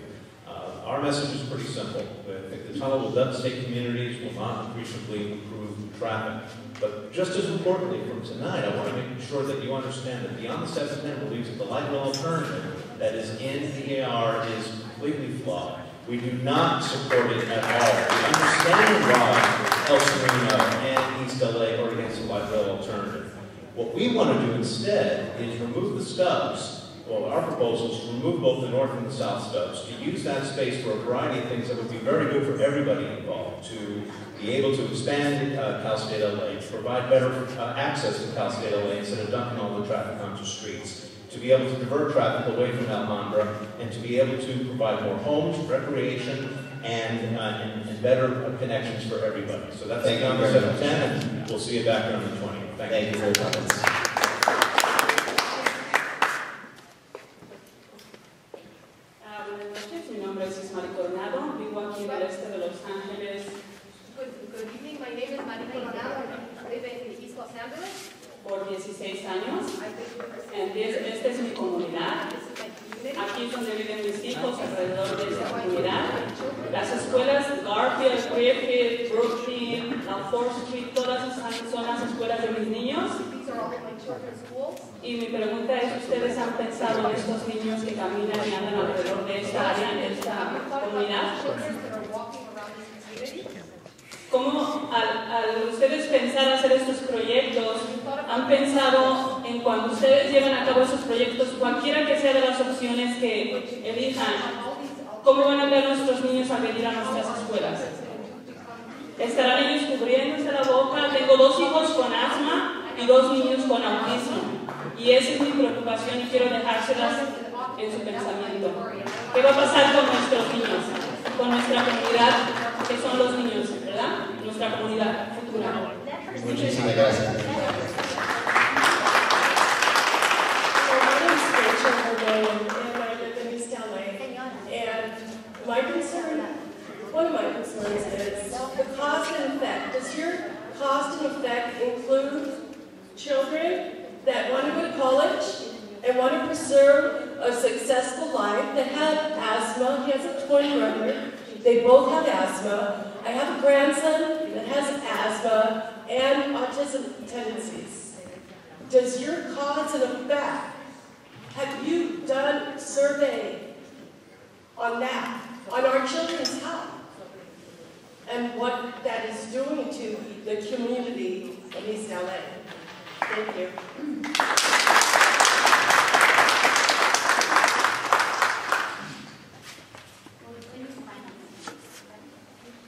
Our message is pretty simple. The tunnel will devastate communities, will not appreciably improve traffic. But just as importantly from tonight, I want to make sure that you understand that Beyond the 710 believes that the light rail alternative that is in the AR is completely flawed. We do not support it at all. We understand why El Sereno and East LA are against the light rail alternative. What we want to do instead is remove the stubs. Well, our proposal is to remove both the north and the south stubs, to use that space for a variety of things that would be very good for everybody involved, to be able to expand Cal State LA, to provide better access to Cal State LA instead of dumping all the traffic onto streets, to be able to divert traffic away from Alhambra, and to be able to provide more homes, recreation, and better connections for everybody. So that's Beyond the 710, and we'll see you back here on the 20th. Thank you for your comments. Mi nombre es Ismael Coronado, vivo aquí en el este de Los Ángeles. Good evening, my name is María Coronado, I live in East Los Angeles. Por 16 años. Esta es mi comunidad. Aquí es donde viven mis hijos, alrededor de esta comunidad. Las escuelas Garfield, Griffith, Brooklyn, la 4th Street, todas esas son las escuelas de mis niños. Y mi pregunta es, ¿ustedes han pensado en estos niños que caminan y andan alrededor de esta área, de esta comunidad? ¿Cómo al ustedes pensar hacer estos proyectos, han pensado en cuando ustedes llevan a cabo esos proyectos, cualquiera que sea de las opciones que elijan, cómo van a ver nuestros niños al venir a nuestras escuelas? ¿Estarán ellos cubriéndose la boca? Tengo 2 hijos con asma y 2 niños con autismo. Y esa es mi preocupación y quiero dejárselas en su pensamiento. ¿Qué va a pasar con nuestros niños? Con nuestra comunidad, que son los niños, ¿verdad? Nuestra comunidad futura. Muchísimas gracias. My name is Rachel Herrera. Cause and effect. Does your cause and effect include children that want to go to college and want to pursue a successful life that have asthma? He has a twin brother. They both have asthma. I have a grandson that has asthma and autism tendencies. Does your cause and effect, have you done a survey on that, on our children's health, and what that is doing to the community of East LA? Thank you.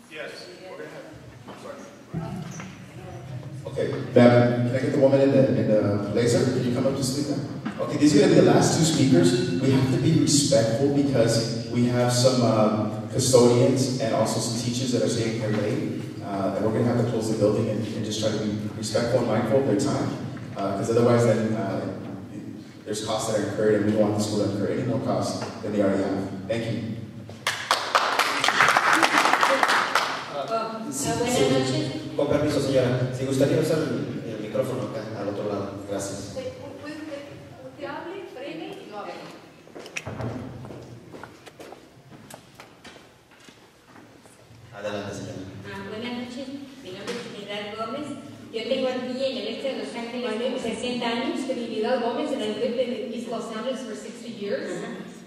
Yes, go ahead. Okay, can I get the woman in the blazer? Can you come up to speak now? Okay, these are going to be the last two speakers. We have to be respectful because we have some custodians and also some teachers that are staying here late. And we're going to have to close the building and just try to be respectful and mindful of their time. Because otherwise then there's costs that are incurred and we don't want the school to incur any more costs than they already have. Thank you. Buenas noches. Con permiso, señora. Si gustaría usar el micrófono acá, al otro lado. Gracias. Usted hable, frene y lo hable. Adelante, señora. Buenas noches. Mi nombre es Trinidad Gómez. Yo tengo aquí en el este de Los Ángeles 60 años. Trinidad Gómez, and I've lived in East Los Angeles for 60 years.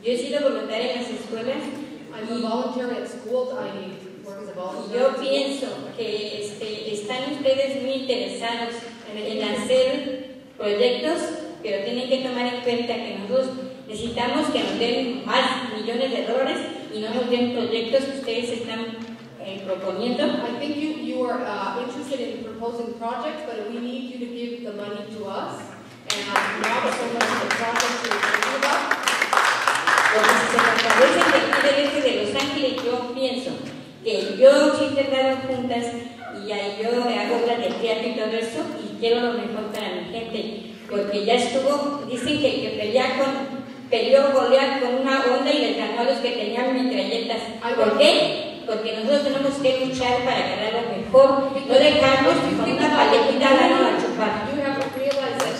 Yo he sido voluntaria en las escuelas. I'm a volunteer at schools. I work as a volunteer. Yo pienso que están ustedes muy interesados en hacer proyectos, pero tienen que tomar en cuenta que nosotros necesitamos que nos den más millones de dólares y no nos den proyectos que ustedes están proponiendo. I think you are interested in proposing projects, but we need you to give the money to us and not so much the projects you're thinking about. Porque si se nos establece el este de Los Ángeles, yo pienso que yo sí he tratado juntas y yo hago obras de teatro y todo eso y quiero lo mejor para mi gente, porque ya estuvo, dicen que el que peleó Goliat con una onda y les ganó a los que tenían metralletas. ¿Por qué? Porque nosotros tenemos que luchar para ganar lo mejor, no dejarnos con una paletita a chupar. You have to realize that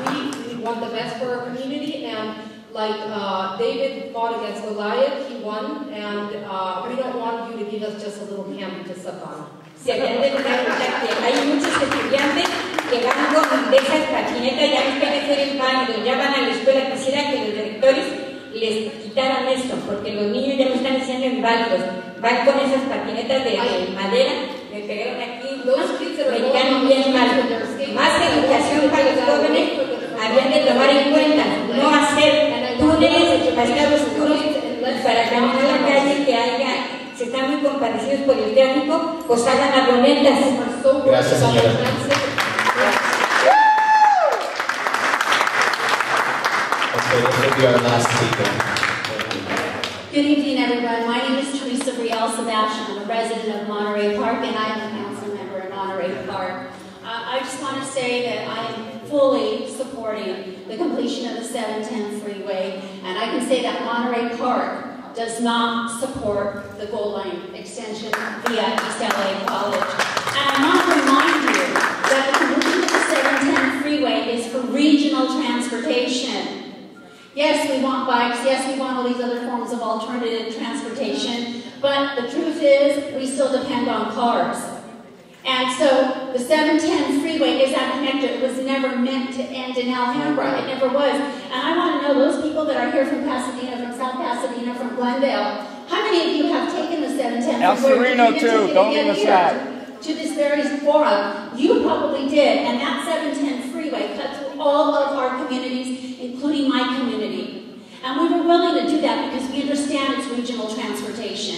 we want the best for our community, and like David fought against Goliath, he won, and we don't want you to give us just a little candy to suck on. Se habían de dar cuenta que hay muchos estudiantes que van con de esas patinetas, ya no pueden ser inválidos, ya van a la escuela. Quisiera que los directores les quitaran esto, porque los niños ya no están siendo inválidos, van con esas patinetas de madera, me pegaron aquí, me quedan bien mal. Más educación para los jóvenes, habían de tomar en cuenta, no hacer túneles para estar oscuros, para caminar en la calle que haya, se están muy compadecidos por el tráfico, pues hagan avionetas. Gracias, señora. Good evening, everyone. My name is Teresa Riel Sebastian. I'm a resident of Monterey Park, and I'm a council member in Monterey Park. I just want to say that I am fully supporting the completion of the 710 freeway, and I can say that Monterey Park does not support the Gold Line extension via East LA College. And I want to remind you that the completion of the 710 freeway is for regional transportation. Yes, we want bikes. Yes, we want all these other forms of alternative transportation. But the truth is, we still depend on cars. And so the 710 freeway is that connector. It was never meant to end in Alhambra. It never was. And I want to know, those people that are here from Pasadena, from South Pasadena, from Glendale, how many of you have taken the 710 El Sereno too, don't leave us out. To this very forum? You probably did. And that 710 freeway cut through all of our communities, including my community. And we were willing to do that because we understand it's regional transportation.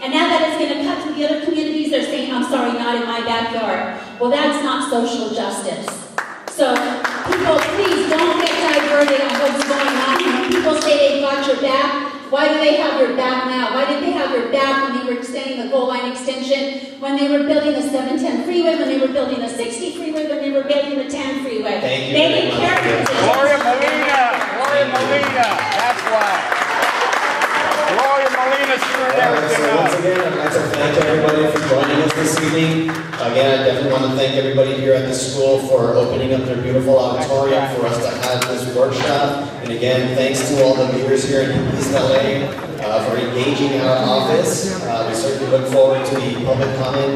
And now that it's going to cut through the other communities, they're saying, I'm sorry, not in my backyard. Well, that's not social justice. So, people, please don't get diverted on what's going on. When people say they've got your back, why do they have your back now? Why did they have your back when they were extending the Gold Line extension, when they were building the 710 freeway, when they were building the 60 freeway, when they were building the 10 freeway? Thank you they didn't care. Gloria Molina, that's why. Gloria Molina screwed everything So once again, I'd like to thank everybody for joining us this evening. Again, I definitely want to thank everybody here at the school for opening up their beautiful auditorium for us to have this workshop. And again, thanks to all the leaders here in East LA for engaging our office. We certainly look forward to the public comment